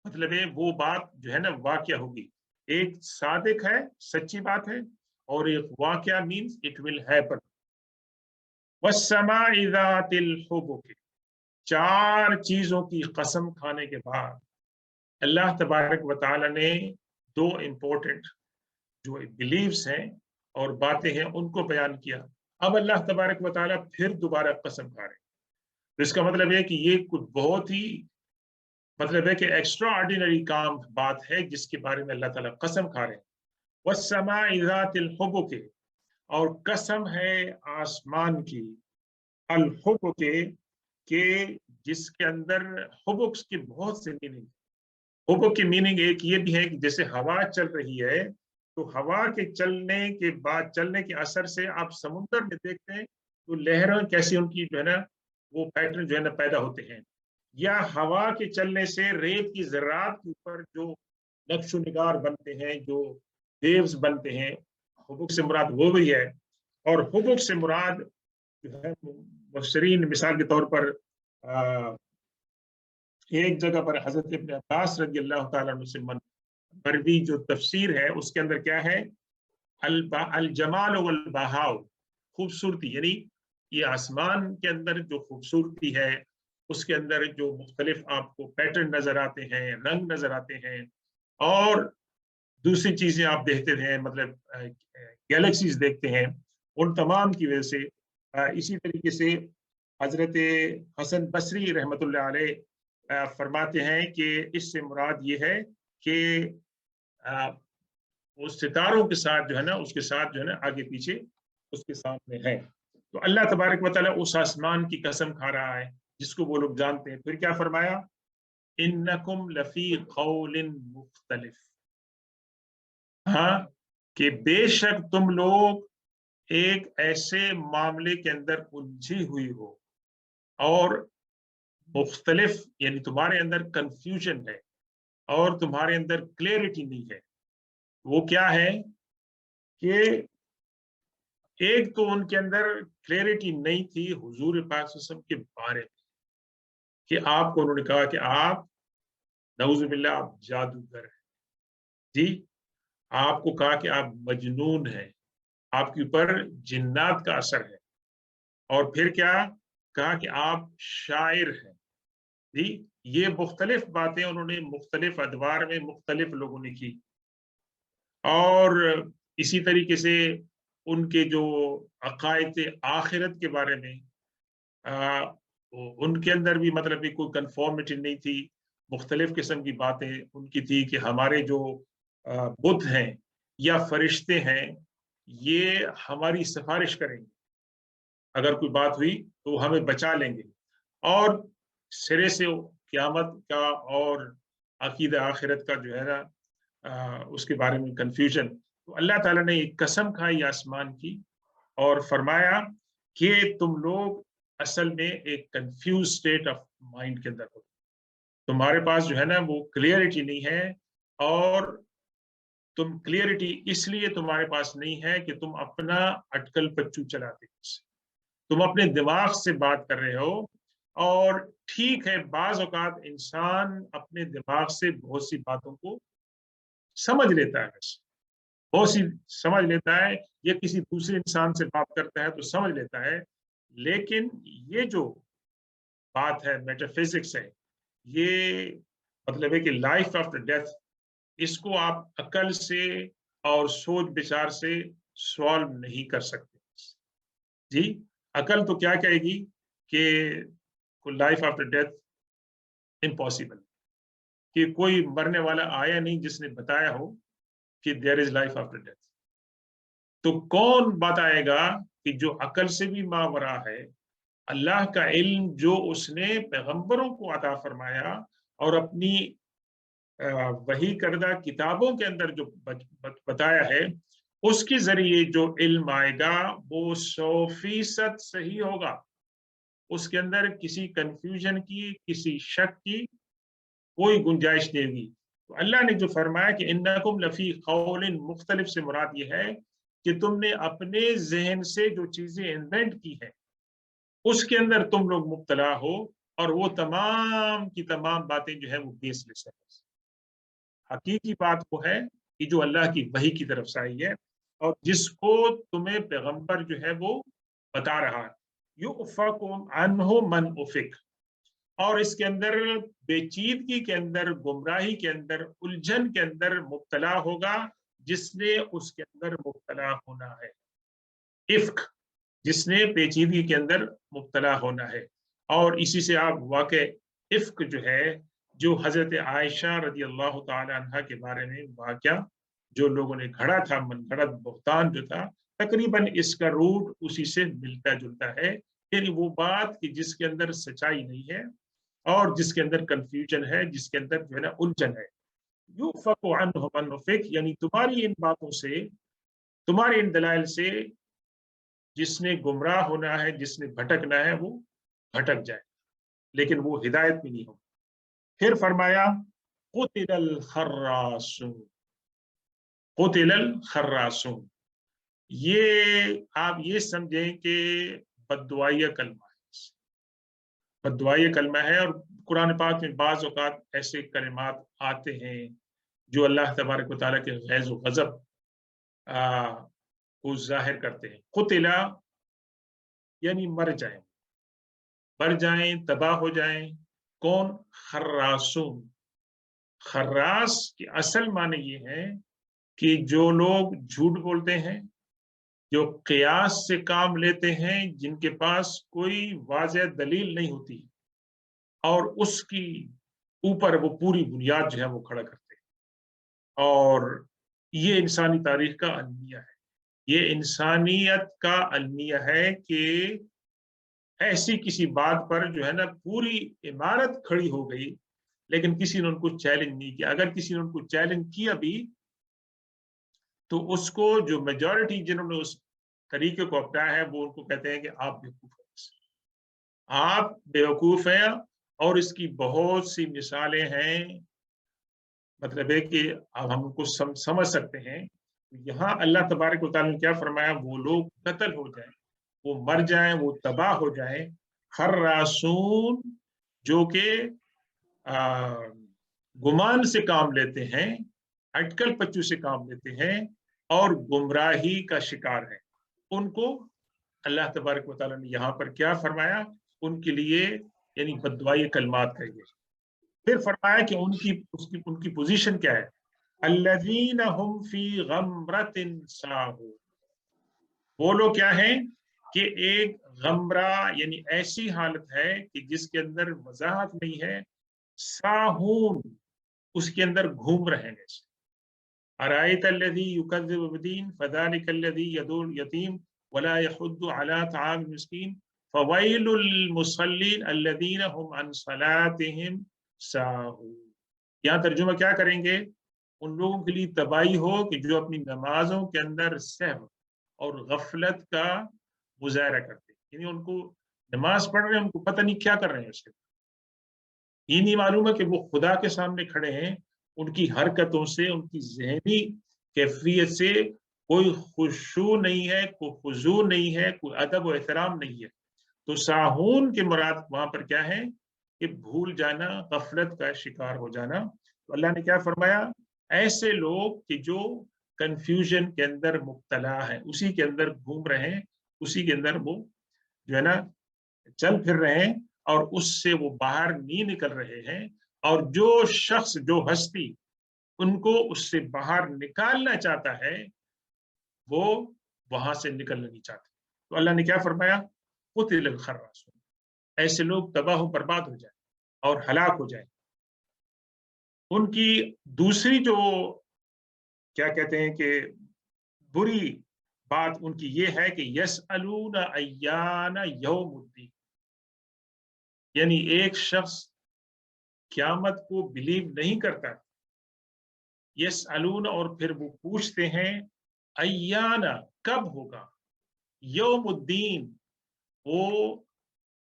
मतलब है वो बात जो है ना वाक़या होगी। एक सादिक है, सच्ची बात है, और एक वाक़या मीन्स इट विल हैपन। वस्समाइ ज़ातिल हुबुक, चार चीजों की कसम खाने के बाद अल्लाह तबारक व तआला ने दो इंपॉर्टेंट जो बिलीव्स हैं और बातें हैं उनको बयान किया। अब अल्लाह तबारक व तआला फिर दोबारा कसम खा रहे हैं, तो इसका मतलब है कि ये कुछ बहुत ही, मतलब है कि एक्स्ट्रा ऑर्डिनरी काम बात है जिसके बारे में अल्लाह ताला कसम खा रहे हैं। वस्समाइ ज़ातिल हुबुक, और कसम है आसमान की, अल हुबुक के, जिसके अंदर हुबुक की बहुत से मीनिंग। हुबुक की मीनिंग एक ये भी है कि जैसे हवा चल रही है, तो हवा के चलने के बाद, चलने के असर से आप समुद्र में देखते हैं तो लहरें कैसी उनकी जो है ना वो पैटर्न जो है ना पैदा होते हैं, या हवा के चलने से रेत की ज़रात के ऊपर जो नक्शो निगार बनते हैं, जो वेव्स बनते हैं, हुबुक से मुराद वो भी है। और हुबुक से मुराद जो है मुफस्सिरीन मिसाल के तौर पर एक जगह पर हजरत इब्न अब्बास रज़ी अल्लाह तआला अन्हु से मरवी जो तफसीर है उसके अंदर क्या है, अल जमाल वल बहाव, खूबसूरती, यानी ये आसमान के अंदर जो खूबसूरती है उसके अंदर जो मुख्तलिफ आपको पैटर्न नजर आते हैं, रंग नजर आते हैं, और दूसरी चीजें आप देखते हैं, मतलब गैलेक्सीज देखते हैं, उन तमाम की वजह से इसी तरीके से हजरत हसन बसरी रहमतुल्लाह अलैह फरमाते हैं कि इससे मुराद ये है कि वो सितारों के साथ जो है ना, उसके साथ जो है ना आगे पीछे उसके सामने है। तो अल्लाह तबारक व तआला उस आसमान की कसम खा रहा है जिसको वो लोग जानते हैं। फिर क्या फरमाया, इन्नकुम लफी कौलिन मुख्तलिफ, हाँ, कि बेशक तुम लोग एक ऐसे मामले के अंदर उलझी हुई हो, और मुख्तलिफ यानी तुम्हारे अंदर कंफ्यूजन है और तुम्हारे अंदर क्लियरिटी नहीं है। वो क्या है कि एक तो उनके अंदर क्लियरिटी नहीं थी हुजूर पाक सल्लल्लाहु अलैहि वसल्लम के बारे में, कि आपको उन्होंने कहा कि आप नऊजुबिल्लाह आप जादूगर हैं, जी, आपको कहा कि आप मजनून हैं, आपके ऊपर जिन्नात का असर है, और फिर क्या कहा कि आप शायर हैं, जी। ये मुख्तलिफ बातें उन्होंने मुख्तलिफ अदवार में मुख्तलिफ लोगों ने की। और इसी तरीके से उनके जो अकायद आखिरत के बारे में उनके अंदर भी मतलब भी कोई कंफॉर्मिटी नहीं थी। मुख्तलिफ किस्म की बातें उनकी थी कि हमारे जो बुत हैं या फरिश्ते हैं, ये हमारी सिफारिश करेंगे, अगर कोई बात हुई तो हमें बचा लेंगे। और सिरे से क़यामत का और अकीदा आखिरत का जो है ना उसके बारे में कंफ्यूजन। तो अल्लाह ताला ने एक कसम खाई आसमान की और फरमाया कि तुम लोग असल में एक कंफ्यूज स्टेट ऑफ माइंड के अंदर हो, तुम्हारे पास जो है ना वो क्लियरिटी नहीं है। और तुम क्लियरिटी इसलिए तुम्हारे पास नहीं है कि तुम अपना अटकल पच्चू चलाते हो, तुम अपने दिमाग से बात कर रहे हो। और ठीक है, बाज औकात इंसान अपने दिमाग से बहुत सी बातों को समझ लेता है, बहुत सी समझ लेता है, ये किसी दूसरे इंसान से बात करता है तो समझ लेता है, लेकिन ये जो बात है मेटाफिजिक्स है, ये मतलब है कि लाइफ आफ्टर डेथ, इसको आप अकल से और सोच विचार से सॉल्व नहीं कर सकते जी। अकल तो क्या कहेगी कि लाइफ आफ्टर डेथ इम्पॉसिबल, कि कोई मरने वाला आया नहीं जिसने बताया हो कि there is life after death. तो कौन बताएगा कि जो अकल से भी मावरा है, अल्लाह का इल्म जो उसने पैगंबरों को अता फरमाया और अपनी वही करदा किताबों के अंदर जो बताया है, उसके जरिए जो इल्म आएगा वो 100% सही होगा। उसके अंदर किसी कंफ्यूजन की, किसी शक की कोई गुंजाइश नहीं होगी। तो अल्लाह ने जो फरमाया कि इन्नकुम लफी कौलिन मुख्तलिफ से मुराद ये है कि तुमने अपने जहन से जो चीजें इन्वेंट की है उसके अंदर तुम लोग मुब्तला हो, और वो तमाम की तमाम बातें जो है वो बेसलेस है। हकीकी बात वो है कि जो अल्लाह की वही की तरफ से आई है और जिसको तुम्हें पैगंबर जो है वो बता रहा है। युफ़कुम अन्हु मन उफ़िक, और इसके अंदर बेचीदगी के अंदर, गुमराही के अंदर, उलझन के अंदर मुब्तला होगा जिसने उसके अंदर मुब्तला होना है। इफ्क, जिसने पेचीदगी के अंदर मुब्तला होना है। और इसी से आप वाक़े इफ्क जो है, जो हजरत आयशा रजी अल्लाह ताला अन्हा के बारे में वाक़या जो लोगों ने घड़ा था, मनगढ़ंत बहतान जो था, तकरीबन इसका रूट उसी से मिलता जुलता है। यानी वो बात कि जिसके अंदर सच्चाई नहीं है और जिसके अंदर कंफ्यूजन है, जिसके अंदर जो है ना उलझन है। युफ़क़ु अन्हु मन उफ़िक, यानी तुम्हारी इन बातों से, तुम्हारे इन दलाइल से जिसने गुमराह होना है, जिसने भटकना है, वो भटक जाए, लेकिन वो हिदायत में नहीं हो। फिर फरमाया क़ुतिलल खर्रासून, क़ुतिलल खर्रासून, ये आप ये समझें कि बद्दुआइया कलमा है, बद्दुआइया कलमा है। और कुरान पाक में बाज़ औक़ात ऐसे कलिमात आते हैं जो अल्लाह तबारक व तआला के ग़ैज़ व ग़ज़ब को ज़ाहिर करते हैं। क़ुतिला यानी मर जाएं, मर जाएं, तबाह हो जाएं। कौन? खर्रासून। खर्रास की असल माने ये है कि जो लोग झूठ बोलते हैं, जो क़ियास से काम लेते हैं, जिनके पास कोई वाज़ेह दलील नहीं होती और उसकी ऊपर वो पूरी बुनियाद जो है वो खड़ा करते हैं। और ये इंसानी तारीख का अलमिया है, ये इंसानियत का अलमिया है कि ऐसी किसी बात पर जो है ना पूरी इमारत खड़ी हो गई, लेकिन किसी ने उनको चैलेंज नहीं किया। अगर किसी ने उनको चैलेंज किया भी तो उसको जो मेजॉरिटी जिन्होंने उस तरीके को अपनाया है वो उनको कहते हैं कि आप बेवकूफ हैं, आप बेवकूफ हैं। और इसकी बहुत सी मिसालें हैं, मतलब है कि अब हम उनको समझ सकते हैं। यहाँ अल्लाह तबारक व तआला ने क्या फरमाया, वो लोग कत्ल हो जाएं, वो मर जाएं, वो तबाह हो जाएं। खर्रासून, जो कि गुमान से काम लेते हैं, अटकल पच्चू से काम लेते हैं और गुमराही का शिकार है, उनको अल्लाह तबारक व तआला ने यहाँ पर क्या फरमाया, उनके लिए यानी बद्दुआई कलमात कहिए। फिर फरमाया कि उनकी पोजीशन क्या है, अल्लज़ीना हुम फी गमरतिन साहून। वो लोग क्या है कि एक गमरा यानी ऐसी हालत है कि जिसके अंदर वजाहत नहीं है, साहून, उसके अंदर घूम रहे हैं। अरायतल्लज़ी युकज़्ज़िबु बिद्दीन फ़ज़ालिकल्लज़ी यदुल यतीम वला यहुद्दु अला तआमिल मिस्कीन फ़वैलुल मुसल्लीन अल्लज़ीना हुम अन सलातिहिम साहून। यहाँ तर्जुमा क्या करेंगे, उन लोगों के लिए तबाही हो कि जो अपनी नमाजों के अंदर सहव और गफलत का मुजाहरा करते हैं। यानी उनको नमाज पढ़ रहे हैं, उनको पता नहीं क्या कर रहे हैं, उसके ये नहीं मालूम है कि वो खुदा के सामने खड़े हैं। उनकी हरकतों से, उनकी ज़हनी कैफियत से कोई खुशू नहीं है, कोई खुजू नहीं है, कोई अदब व एहतराम नहीं है। तो साहून के मुराद वहां पर क्या है कि भूल जाना, गफलत का शिकार हो जाना। तो अल्लाह ने क्या फरमाया, ऐसे लोग कि जो کنفیوژن کے اندر مبتلا ہیں، اسی کے اندر گھوم رہے ہیں، اسی کے اندر وہ جو ہے نا چل پھر رہے ہیں اور اس سے وہ باہر نہیں نکل رہے ہیں. اور جو شخص، جو ہستی ان کو اس سے باہر نکالنا چاہتا ہے وہ وہاں سے نکلنا نہیں چاہتے. تو اللہ نے کیا فرمایا؟ قتل الخراصون، ایسے لوگ تباہ و برباد ہو جائیں اور ہلاک ہو جائیں. ان کی دوسری جو کیا کہتے ہیں کہ بری بات ان کی یہ ہے کہ یسألون ایان یوم الدین، یعنی ایک شخص قیامت کو بلیو نہیں کرتا. یسألون، اور پھر وہ پوچھتے ہیں ایان، کب ہوگا، یوم الدین، وہ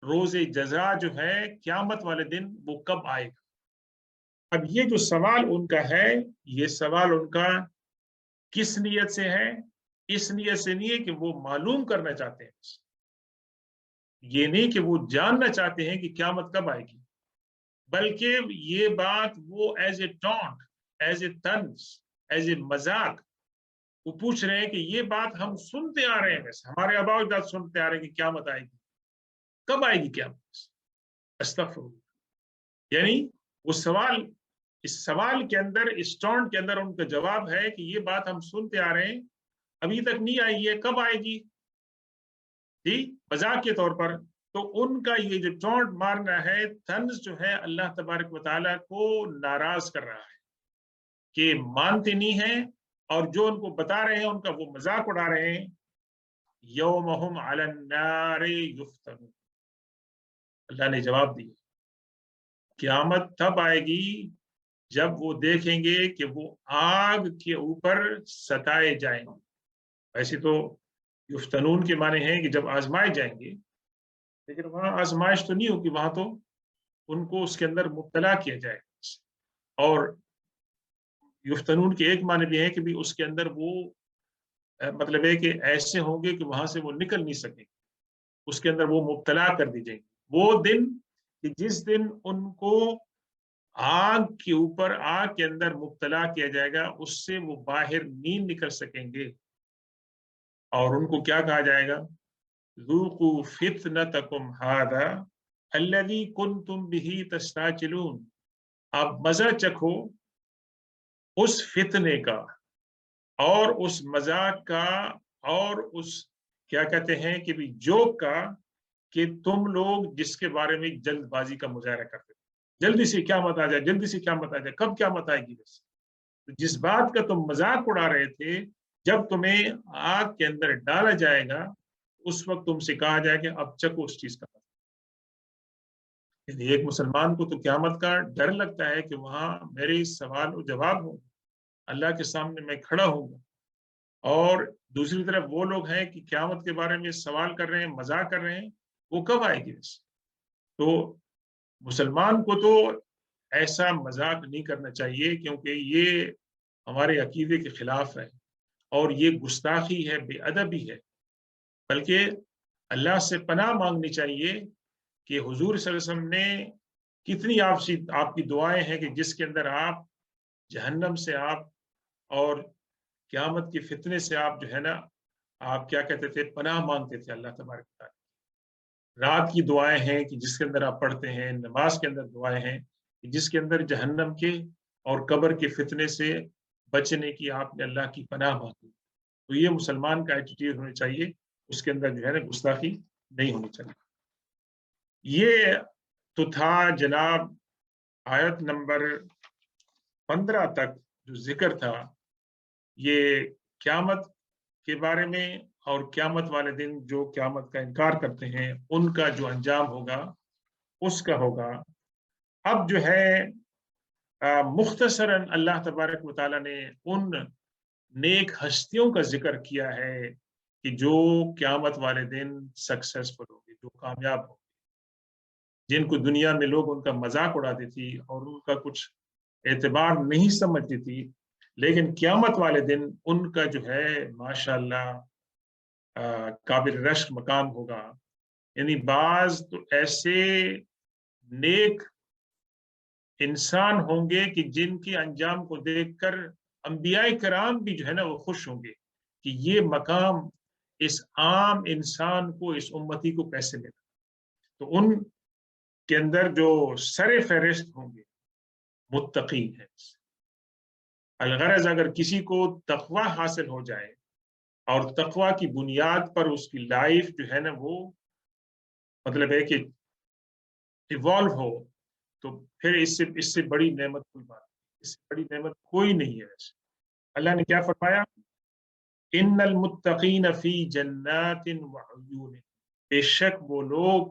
روز جزا جو ہے قیامت والے دن وہ کب آئے گا. اب یہ جو سوال ان کا ہے، یہ سوال ان کا کس نیت سے ہے؟ اس نیت سے نہیں ہے کہ وہ معلوم کرنا چاہتے ہیں، یہ نہیں کہ وہ جاننا چاہتے ہیں کہ قیامت کب آئے گی، بلکہ یہ بات وہ as a taunt, as a طنز، ایز اے مذاق وہ پوچھ رہے ہیں کہ یہ بات ہم سنتے آ رہے ہیں، ویسے ہمارے آباء و اجداد سنتے آ رہے ہیں کہ قیامت آئے گی، کب آئے گی قیامت؟ استغفر اللہ. یعنی وہ سوال، اس سوال کے اندر، اس ٹونٹ کے اندر ان کا جواب ہے کہ یہ بات ہم سنتے آ رہے ہیں، ابھی تک نہیں آئی ہے، کب آئے گی؟ جی مذاق کے طور پر. تو ان کا یہ جو ٹونٹ مارنا ہے، طنز جو ہے، اللہ تبارک و تعالیٰ کو ناراض کر رہا ہے کہ مانتے نہیں ہیں، اور جو ان کو بتا رہے ہیں ان کا وہ مذاق اڑا رہے ہیں. یومہم علی النار یفتنون، اللہ نے جواب دیا قیامت تب آئے گی جب وہ دیکھیں گے کہ وہ آگ کے اوپر ستائے جائیں گے. ایسے تو یفتنون کے معنی ہیں کہ جب آزمائے جائیں گے، لیکن وہاں آزمائش تو نہیں ہوگی، وہاں تو ان کو اس کے اندر مبتلا کیا جائے گا. اور یفتنون کے ایک معنی بھی ہے کہ بھی اس کے اندر وہ مطلب ہے کہ ایسے ہوں گے کہ وہاں سے وہ نکل نہیں سکیں گے، اس کے اندر وہ مبتلا کر دی جائیں گے. وہ دن کہ جس دن ان کو آگ کے اوپر، آگ کے اندر مبتلا کیا جائے گا، اس سے وہ باہر نہیں نکل سکیں گے. اور ان کو کیا کہا جائے گا؟ ذوقوا فتنتکم ھذا الذی کنتم بہ تستعجلون، آپ مزہ چکھو اس فتنے کا اور اس مذاق کا اور اس کیا کہتے ہیں کہ بھی جوک کا، کہ تم لوگ جس کے بارے میں جلد بازی کا مظاہرہ کرتے ہیں، جلدی سے قیامت آ جائے، جلدی سے قیامت آ جائے، کب قیامت آئے گی؟ بس جس بات کا تم مذاق اڑا رہے تھے، جب تمہیں آگ کے اندر ڈالا جائے گا اس وقت تم سے کہا جائے کہ اب چکو اس چیز کا. ایک مسلمان کو تو قیامت کا ڈر لگتا ہے کہ وہاں میرے سوال و جواب ہوں، اللہ کے سامنے میں کھڑا ہوں گا. اور دوسری طرف وہ لوگ ہیں کہ قیامت کے بارے میں سوال کر رہے ہیں، مذاق کر رہے ہیں، وہ کب آئے گی؟ تو مسلمان کو تو ایسا مذاق نہیں کرنا چاہیے، کیونکہ یہ ہمارے عقیدے کے خلاف ہے اور یہ گستاخی ہے، بے ادبی ہے. بلکہ اللہ سے پناہ مانگنی چاہیے کہ حضور صلی اللہ علیہ وسلم نے کتنی آپ کی دعائیں ہیں کہ جس کے اندر آپ جہنم سے آپ اور قیامت کے فتنے سے آپ جو ہے نا، آپ کیا کہتے تھے، پناہ مانگتے تھے اللہ تبارک و تعالیٰ. رات کی دعائیں ہیں کہ جس کے اندر آپ پڑھتے ہیں، نماز کے اندر دعائیں ہیں کہ جس کے اندر جہنم کے اور قبر کے فتنے سے بچنے کی آپ نے اللہ کی پناہ مانگی. تو یہ مسلمان کا ایٹیٹیوڈ ہونا چاہیے، اس کے اندر جو ہے نا گستاخی نہیں ہونی چاہیے. یہ تو تھا جناب آیت نمبر 15 تک جو ذکر تھا یہ قیامت کے بارے میں، اور قیامت والے دن جو قیامت کا انکار کرتے ہیں ان کا جو انجام ہوگا اس کا ہوگا. اب جو ہے مختصراً اللہ تبارک و تعالیٰ نے ان نیک ہستیوں کا ذکر کیا ہے کہ جو قیامت والے دن سکسیسفل ہوگی، جو کامیاب ہوگی، جن کو دنیا میں لوگ ان کا مذاق اڑاتی تھی اور ان کا کچھ اعتبار نہیں سمجھتی تھی، لیکن قیامت والے دن ان کا جو ہے ماشاءاللہ قابل رشک مقام ہوگا. یعنی بعض تو ایسے نیک انسان ہوں گے کہ جن کے انجام کو دیکھ کر انبیاء کرام بھی جو ہے نا وہ خوش ہوں گے کہ یہ مقام اس عام انسان کو، اس امتی کو کیسے ملا. تو ان کے اندر جو سر فہرست ہوں گے متقین ہیں. الغرض اگر کسی کو تقوی حاصل ہو جائے اور تقوی کی بنیاد پر اس کی لائف جو ہے نا وہ مطلب ہے کہ ایوالو ہو، تو پھر اس سے بڑی نعمت کوئی بات نہیں، اس سے بڑی نعمت کوئی نہیں ہے. ویسے اللہ نے کیا فرمایا؟ ان المتقین فی جنات وعیون، بے شک وہ لوگ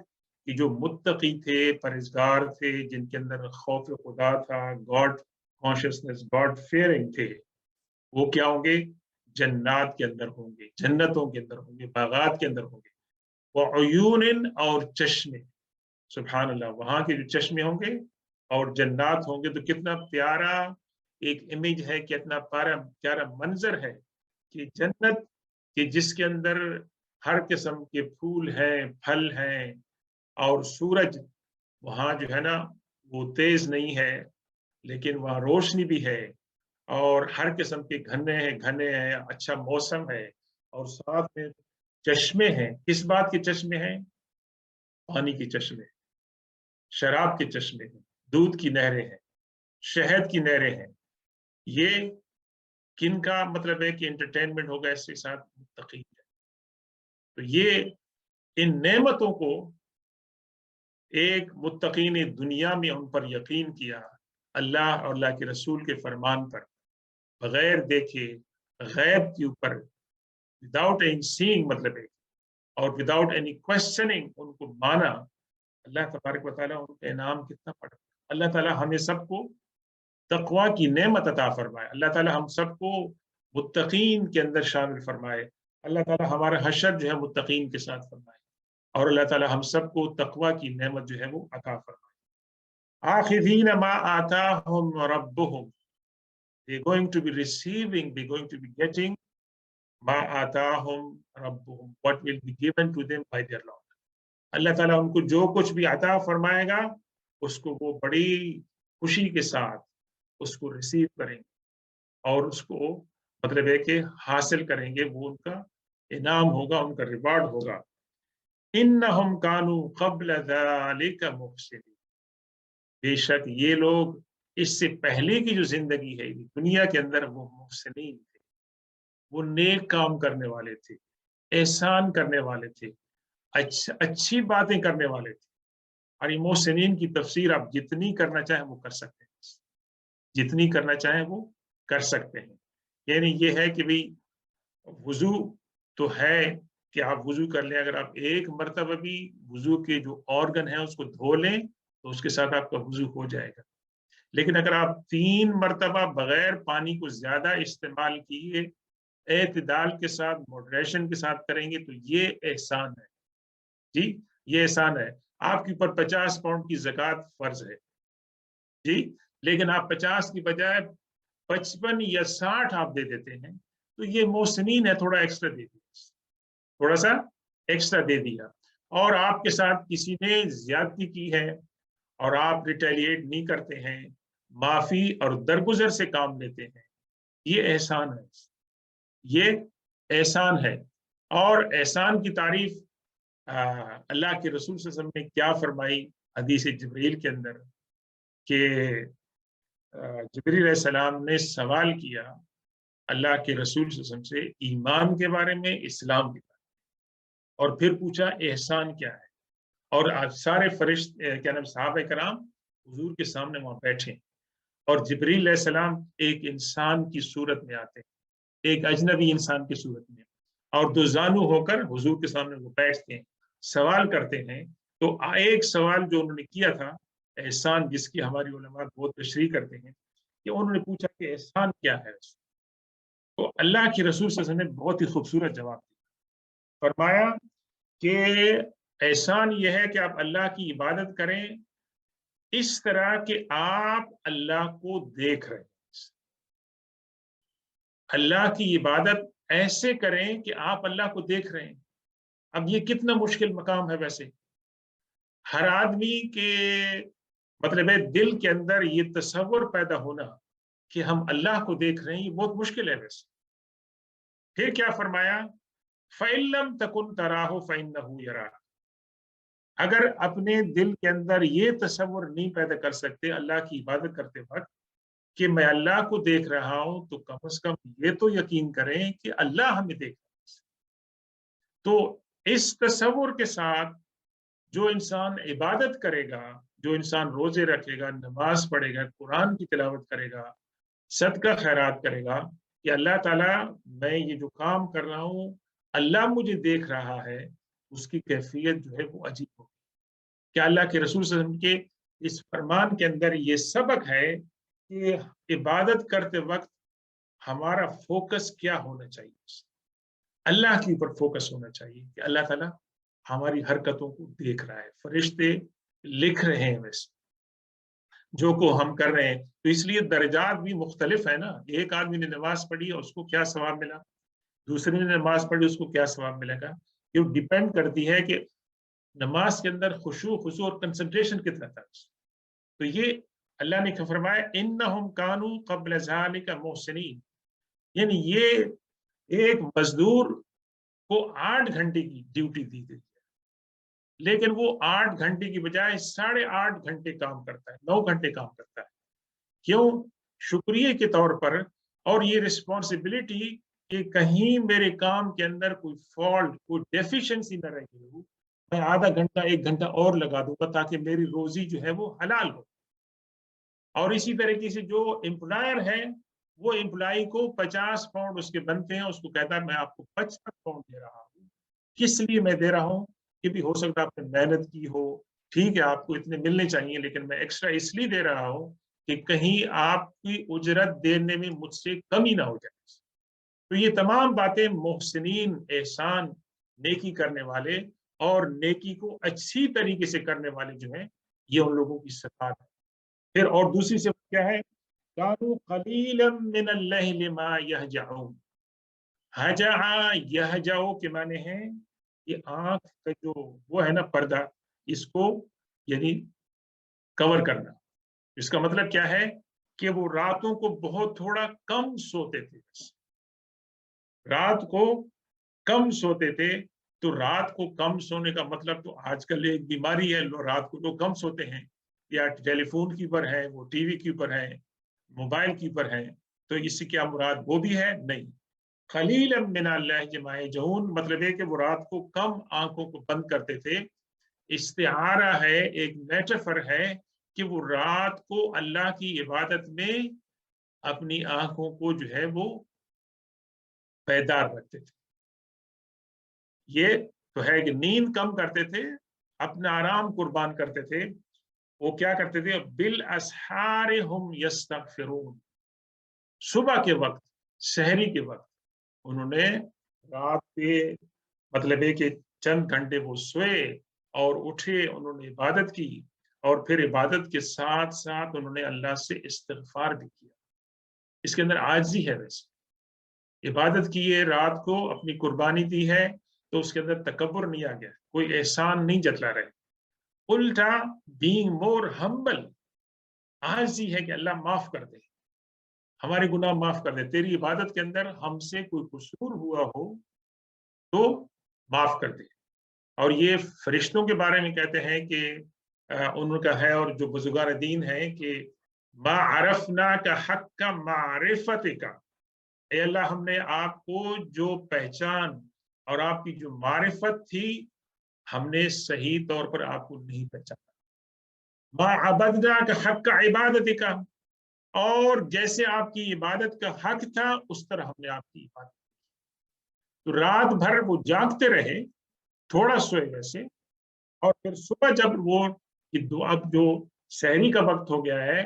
کہ جو متقی تھے، پرہیزگار تھے، جن کے اندر خوف خدا تھا، گاڈ کانشیسنس، گاڈ فیئرنگ تھے، وہ کیا ہوں گے؟ جنات کے اندر ہوں گے، جنتوں کے اندر ہوں گے، باغات کے اندر ہوں گے. وعیون، اور چشمے. سبحان اللہ، وہاں کے جو چشمے ہوں گے اور جنات ہوں گے، تو کتنا پیارا ایک امیج ہے، کتنا پیارا منظر ہے کہ جنت کہ جس کے اندر ہر قسم کے پھول ہیں، پھل ہیں، اور سورج وہاں جو ہے نا وہ تیز نہیں ہے، لیکن وہاں روشنی بھی ہے، اور ہر قسم کے گھنے ہیں، اچھا موسم ہے، اور ساتھ میں چشمے ہیں. کس بات کے چشمے ہیں؟ پانی کے چشمے، شراب کے چشمے ہیں، دودھ کی نہریں ہیں، شہد کی نہریں ہیں. یہ کن کا مطلب ہے کہ انٹرٹینمنٹ ہوگا اس کے ساتھ؟ متقین ہے. تو یہ ان نعمتوں کو ایک متقین دنیا میں ان پر یقین کیا، اللہ اور اللہ کے رسول کے فرمان پر، بغیر دیکھے، غیب کے اوپر، وداؤٹ اینی سینگ مطلب ہے، اور وداؤٹ اینی کوشچننگ ان کو مانا. اللہ تبارک و تعالیٰ ان کا انعام کتنا بڑا. اللہ تعالیٰ ہمیں سب کو تقوی کی نعمت عطا فرمائے. اللہ تعالیٰ ہم سب کو متقین کے اندر شامل فرمائے. اللہ تعالیٰ ہمارا حشر جو ہے متقین کے ساتھ فرمائے، اور اللہ تعالیٰ ہم سب کو تقوی کی نعمت جو ہے وہ عطا فرمائے. آخذین ما آتاہم ربہم، they're going to be receiving, they're going to be getting ما آتاہم ربہم, what will be given to them by their Lord. اللہ تعالیٰ ان کو جو کچھ بھی عطا فرمائے گا اس کو وہ بڑی خوشی کے ساتھ اس کو ریسیو کریں گے، اور اس کو مطلب ہے کہ حاصل کریں گے. وہ ان کا انعام ہوگا، ان کا ریوارڈ ہوگا. انہم کانوا قبل ذلک محسنین، بے شک یہ لوگ اس سے پہلے کی جو زندگی ہے دنیا کے اندر وہ محسنین تھے، وہ نیک کام کرنے والے تھے، احسان کرنے والے تھے، اچھی باتیں کرنے والے تھے. اور یہ محسنین کی تفسیر آپ جتنی کرنا چاہیں وہ کر سکتے ہیں، جتنی کرنا چاہیں وہ کر سکتے ہیں. یعنی یہ ہے کہ بھی وضو تو ہے کہ آپ وضو کر لیں، اگر آپ ایک مرتبہ بھی وضو کے جو آرگن ہیں اس کو دھو لیں تو اس کے ساتھ آپ کا وضو ہو جائے گا. لیکن اگر آپ 3 مرتبہ بغیر پانی کو زیادہ استعمال کیے، اعتدال کے ساتھ، ماڈریشن کے ساتھ کریں گے تو یہ احسان ہے. جی یہ احسان ہے. آپ کے اوپر 50 پاؤنڈ کی زکوٰۃ فرض ہے جی، لیکن آپ 50 کی بجائے 55 یا 60 آپ دے دیتے ہیں، تو یہ محسنین ہے، تھوڑا ایکسٹرا دے دیا، تھوڑا سا ایکسٹرا دے دیا. اور آپ کے ساتھ کسی نے زیادتی کی ہے اور آپ ریٹیلیٹ نہیں کرتے ہیں، معافی اور درگزر سے کام لیتے ہیں، یہ احسان ہے، یہ احسان ہے. اور احسان کی تعریف اللہ کے رسول صلی اللہ علیہ وسلم نے کیا فرمائی حدیث جبریل کے اندر کہ جبریل علیہ السلام نے سوال کیا اللہ کے رسول صلی اللہ علیہ وسلم سے ایمان کے بارے میں، اسلام کے بارے میں، اور پھر پوچھا احسان کیا ہے. اور سارے فرشتے کیا نام صحابہ کرام حضور کے سامنے وہاں بیٹھے، اور جبریل علیہ السلام ایک انسان کی صورت میں آتے ہیں، ایک اجنبی انسان کی صورت میں، اور 2 زانو ہو کر حضور کے سامنے وہ بیٹھتے ہیں، سوال کرتے ہیں. تو ایک سوال جو انہوں نے کیا تھا احسان، جس کی ہماری علماء بہت تشریح کرتے ہیں، کہ انہوں نے پوچھا کہ احسان کیا ہے. تو اللہ کے رسول صلی اللہ علیہ وسلم نے بہت ہی خوبصورت جواب دیا. فرمایا کہ احسان یہ ہے کہ آپ اللہ کی عبادت کریں اس طرح کہ آپ اللہ کو دیکھ رہے ہیں. اللہ کی عبادت ایسے کریں کہ آپ اللہ کو دیکھ رہے ہیں. اب یہ کتنا مشکل مقام ہے. ویسے ہر آدمی کے مطلب ہے دل کے اندر یہ تصور پیدا ہونا کہ ہم اللہ کو دیکھ رہے ہیں، یہ بہت مشکل ہے ویسے۔ پھر کیا فرمایا؟ فَإِن لَّمْ تَكُن تَرَاهُ فَإِنَّهُ يَرَاكَ۔ اگر اپنے دل کے اندر یہ تصور نہیں پیدا کر سکتے اللہ کی عبادت کرتے وقت کہ میں اللہ کو دیکھ رہا ہوں، تو کم از کم یہ تو یقین کریں کہ اللہ ہمیں دیکھ رہا ہے۔ تو اس تصور کے ساتھ جو انسان عبادت کرے گا، جو انسان روزے رکھے گا، نماز پڑھے گا، قرآن کی تلاوت کرے گا، صدقہ خیرات کرے گا کہ اللہ تعالیٰ میں یہ جو کام کر رہا ہوں اللہ مجھے دیکھ رہا ہے، اس کی کیفیت جو ہے وہ عجیب ہوگی۔ کیا اللہ کے رسول صلی اللہ علیہ وسلم کے اس فرمان کے اندر یہ سبق ہے کہ عبادت کرتے وقت ہمارا فوکس کیا ہونا چاہیے؟ اللہ کے اوپر فوکس ہونا چاہیے کہ اللہ تعالیٰ ہماری حرکتوں کو دیکھ رہا ہے، فرشتے لکھ رہے ہیں ویسے جو کو ہم کر رہے ہیں۔ تو اس لیے درجات بھی مختلف ہے نا، ایک آدمی نے نماز پڑھی اور اس کو کیا ثواب ملا، دوسرے نے نماز پڑھی اس کو کیا ثواب ملے گا۔ یہ ڈیپینڈ کرتی ہے کہ نماز کے اندر خشوع اور کنسنٹریشن کتنا تھا۔ تو یہ اللہ نے فرمایا انہم کانوا قبل ذالک محسنین، یعنی یہ ایک مزدور کو 8 گھنٹے کی ڈیوٹی دی گئی ہے، لیکن وہ 8 گھنٹے کی بجائے 8.5 گھنٹے کام کرتا ہے، 9 گھنٹے کام کرتا ہے۔ کیوں؟ شکریہ کے طور پر، اور یہ رسپانسبلٹی کہ کہیں میرے کام کے اندر کوئی فالٹ، کوئی ڈیفیشنسی نہ رہے ہو، میں آدھا گھنٹہ 1 گھنٹہ اور لگا دوں گا تاکہ میری روزی جو ہے وہ حلال ہو۔ اور اسی طریقے سے جو امپلائر ہے وہ امپلائی کو 50 پاؤنڈ اس کے بنتے ہیں، اس کو کہتا ہے میں آپ کو 55 پاؤنڈ دے رہا ہوں۔ کس لیے میں دے رہا ہوں؟ کہ بھی ہو سکتا ہے آپ نے محنت کی ہو، ٹھیک ہے آپ کو اتنے ملنے چاہیے، لیکن میں ایکسٹرا اس لیے دے رہا ہوں کہ کہیں آپ کی اجرت دینے میں مجھ سے کمی نہ ہو جائے۔ تو یہ تمام باتیں محسنین، احسان، نیکی کرنے والے اور نیکی کو اچھی طریقے سے کرنے والے جو ہیں، یہ ان لوگوں کی صفات ہے۔ پھر اور دوسری صفت کیا ہے؟ کانوا قلیلا من اللیل ما یہجعون۔ ہجع یہجع کے معنی ہے یہ آنکھ کا جو وہ ہے نا پردہ، اس کو یعنی کور کرنا۔ اس کا مطلب کیا ہے کہ وہ راتوں کو بہت تھوڑا کم سوتے تھے، رات کو کم سوتے تھے۔ تو رات کو کم سونے کا مطلب تو آج کل ایک بیماری ہے، رات کو لوگ کم سوتے ہیں، یا ٹیلی فون کے اوپر ہے، وہ ٹی وی کے اوپر ہے، موبائل کے اوپر ہے، تو اس سے کیا مراد وہ بھی ہے؟ نہیں۔ قلیلا من اللیل ما یہجعون مطلب ہے کہ وہ رات کو کم آنکھوں کو بند کرتے تھے۔ استعارہ ہے، ایک میٹافر ہے کہ وہ رات کو اللہ کی عبادت میں اپنی آنکھوں کو جو ہے وہ بیدار رکھتے تھے۔ یہ تو ہے کہ نیند کم کرتے تھے، اپنا آرام قربان کرتے تھے۔ وہ کیا کرتے تھے؟ بالاسحار ہم یستغفرون، صبح کے وقت، سحری کے وقت انہوں نے رات کے مطلب ہے کہ چند گھنٹے وہ سوئے اور اٹھے، انہوں نے عبادت کی، اور پھر عبادت کے ساتھ ساتھ انہوں نے اللہ سے استغفار بھی کیا۔ اس کے اندر عاجزی ہے، ویسے عبادت کی ہے، رات کو اپنی قربانی دی ہے، تو اس کے اندر تکبر نہیں آ گیا، کوئی احسان نہیں جتلا رہے، الٹا being more humble، عاجزی ہے کہ اللہ معاف کر دے، ہمارے گناہ معاف کر دے، تیری عبادت کے اندر ہم سے کوئی قصور ہوا ہو تو معاف کر دے۔ اور یہ فرشتوں کے بارے میں کہتے ہیں کہ ان کا ہے، اور جو بزرگان دین ہیں کہ ما عرفناک حق معرفتک، اے اللہ ہم نے آپ کو جو پہچان اور آپ کی جو معرفت تھی، ہم نے صحیح طور پر آپ کو نہیں پہچانا۔ ما عبدناک حق عبادتک، اور جیسے آپ کی عبادت کا حق تھا اس طرح ہم نے آپ کی عبادت کی۔ تو رات بھر وہ جاگتے رہے، تھوڑا سوئے ویسے، اور پھر صبح جب وہ اب جو سحری کا وقت ہو گیا ہے،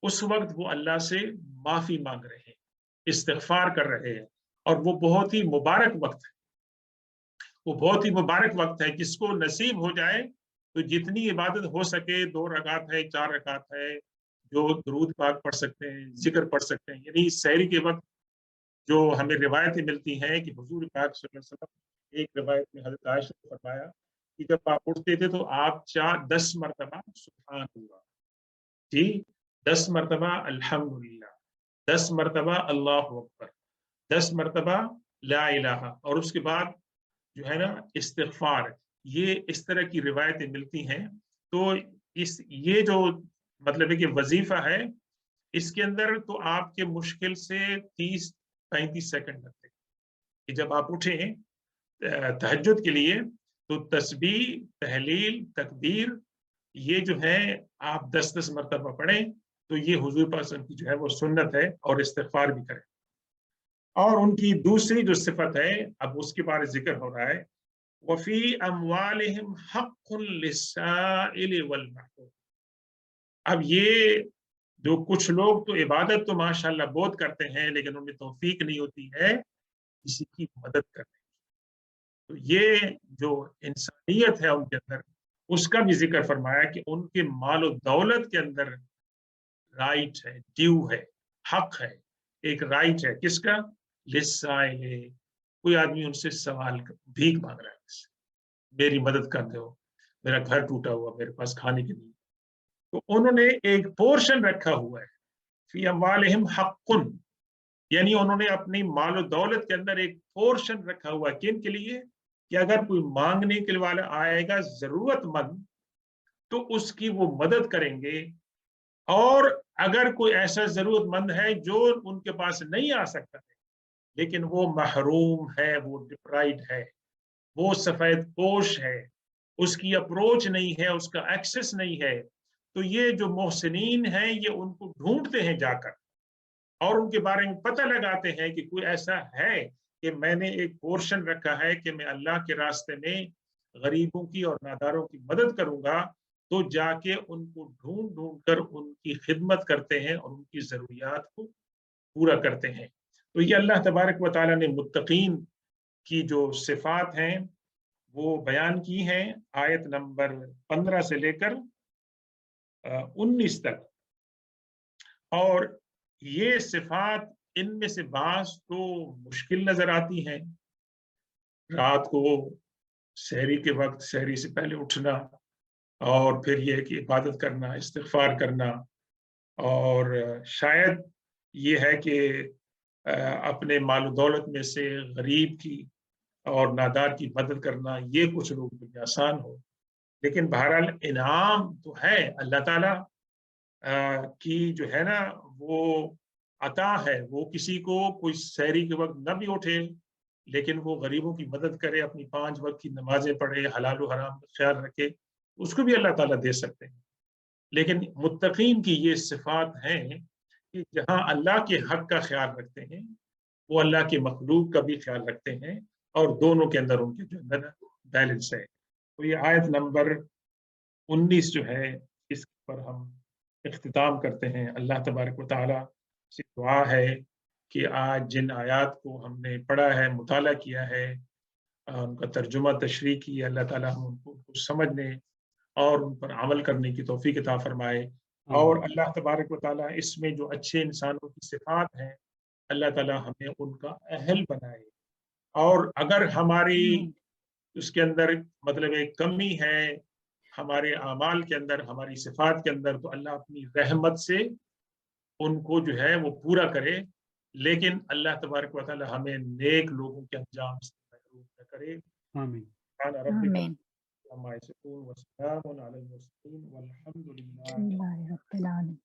اس وقت وہ اللہ سے معافی مانگ رہے ہیں، استغفار کر رہے ہیں، اور وہ بہت ہی مبارک وقت ہے، وہ بہت ہی مبارک وقت ہے۔ جس کو نصیب ہو جائے تو جتنی عبادت ہو سکے، 2 رکعت ہے، 4 رکعت ہے، جو درود پاک پڑھ سکتے ہیں، ذکر پڑھ سکتے ہیں۔ یعنی سحری کے وقت جو ہمیں روایتیں ملتی ہیں کہ حضور پاک صلی اللہ علیہ وسلم، ایک روایت میں حضرت عائشہ نے فرمایا کہ جب آپ اٹھتے تھے تو آپ 10 مرتبہ سبحان اللہ، جی 10 مرتبہ الحمدللہ، 10 मरतबा अल्लाहु अकबर, 10 मरतबा ला इलाहा, और उसके बाद जो है ना इस्तिगफार। ये इस तरह की रिवायतें मिलती हैं। तो ये जो मतलब है कि वजीफा है, इसके अंदर तो आपके मुश्किल से 30-35 सेकंड लगते हैं कि जब आप उठें तहज्जुद के लिए, तो तस्बीह, तहलील, तकबीर, ये जो है आप 10-10 मरतबा पढ़ें, तो ये हुजूर पाक सल्लल्लाहु अलैहि वसल्लम की जो है वो सुन्नत है, और इस्तिगफार भी करें। और उनकी दूसरी जो सिफत है, अब उसके बारे में जिक्र हो रहा है, वफ़ी अम्वालिहिम हक़्क़ुन लिस्साइल वल महरूम। अब ये जो कुछ लोग तो इबादत तो माशाअल्लाह बहुत करते हैं, लेकिन उनमें तौफीक नहीं होती है किसी की मदद करने। तो ये जो इंसानियत है उनके अंदर, उसका भी जिक्र फरमाया कि उनके माल और दौलत के अंदर राइट है, ड्यू है, हक है, एक राइट है, किसका? लिस्साइले, कोई आदमी उनसे सवाल भीख मांग रहा है, मेरी मदद कर दो, मेरा घर टूटा हुआ, मेरे पास खाने के लिए। तो उन्होंने एक पोर्शन रखा हुआ है, फी अम्वालिहिम हक्कुन, यानी उन्होंने अपनी माल और दौलत के अंदर एक पोर्शन रखा हुआ है, किन के लिए? कि अगर कोई मांगने के वाला आएगा जरूरतमंद, तो उसकी वो मदद करेंगे। और अगर कोई ऐसा जरूरतमंद है जो उनके पास नहीं आ सकता है, लेकिन वो महरूम है, वो डिप्राइव्ड है, वो सफेद पोश है, उसकी अप्रोच नहीं है, उसका एक्सेस नहीं है, तो ये जो मोहसिनीन हैं, ये उनको ढूंढते हैं जाकर, और उनके बारे में पता लगाते हैं कि कोई ऐसा है कि मैंने एक पोर्शन रखा है कि मैं अल्लाह के रास्ते में गरीबों की और नादारों की मदद करूंगा, तो जाके उनको ढूंढ ढूंढ कर उनकी खिदमत करते हैं और उनकी जरूरियात को पूरा करते हैं। तो ये अल्लाह तबारक व तआला ने मुत्तकीन की जो सिफात हैं वो बयान की हैं, आयत नंबर 15 से लेकर 19 तक। और ये सिफात, इनमें से बास तो मुश्किल नजर आती हैं। रात को सहरी के वक्त सहरी से पहले उठना, और फिर ये है कि इबादत करना, इस्तिगफार करना, और शायद ये है कि अपने माल दौलत में से गरीब की और नादार की मदद करना, ये कुछ लोगों के लिए आसान हो। लेकिन बहरहाल इनाम तो है अल्लाह ताला की जो है ना वो अता है। वो किसी को कोई सहरी के वक्त न भी उठे, लेकिन वो गरीबों की मदद करे, अपनी 5 वक्त की नमाजें पढ़े, हलाल व हराम का ख्याल रखे, उसको भी अल्लाह ताला दे सकते हैं। लेकिन मुत्तकीन की ये सिफात हैं कि जहाँ अल्लाह के हक का ख्याल रखते हैं, वो अल्लाह के मखलूक का भी ख्याल रखते हैं, और दोनों के अंदर उनके जो अंदर बैलेंस है। तो ये आयत नंबर 19 जो है, इस पर हम इख्तिताम करते हैं। अल्लाह तबारक व तआला से दुआ है कि आज जिन आयात को हमने पढ़ा है, मुताला किया है, उनका तर्जुमा तशरीह की, अल्लाह ताला हम उनको समझने और उन पर अमल करने की तौफीक अता फरमाए। और अल्लाह तबारक व तआला इसमें जो अच्छे इंसानों की सिफात हैं, अल्लाह ताला हमें उनका अहल बनाए। और अगर हमारी उसके अंदर मतलब एक कमी है, हमारे आमाल के अंदर, हमारी सिफात के अंदर, तो अल्लाह अपनी रहमत से उनको जो है वो पूरा करे। लेकिन अल्लाह तबारक व तआला हमें नेक लोगों के अंजाम से महरूम न करे। आमीन। सुब्हान रब्बिक आमीन। अम्मा यसिफून व सलामुन अलल मुरसलीन वल्हम्दुलिल्लाहि अल्लाह रब्बिल आलमीन।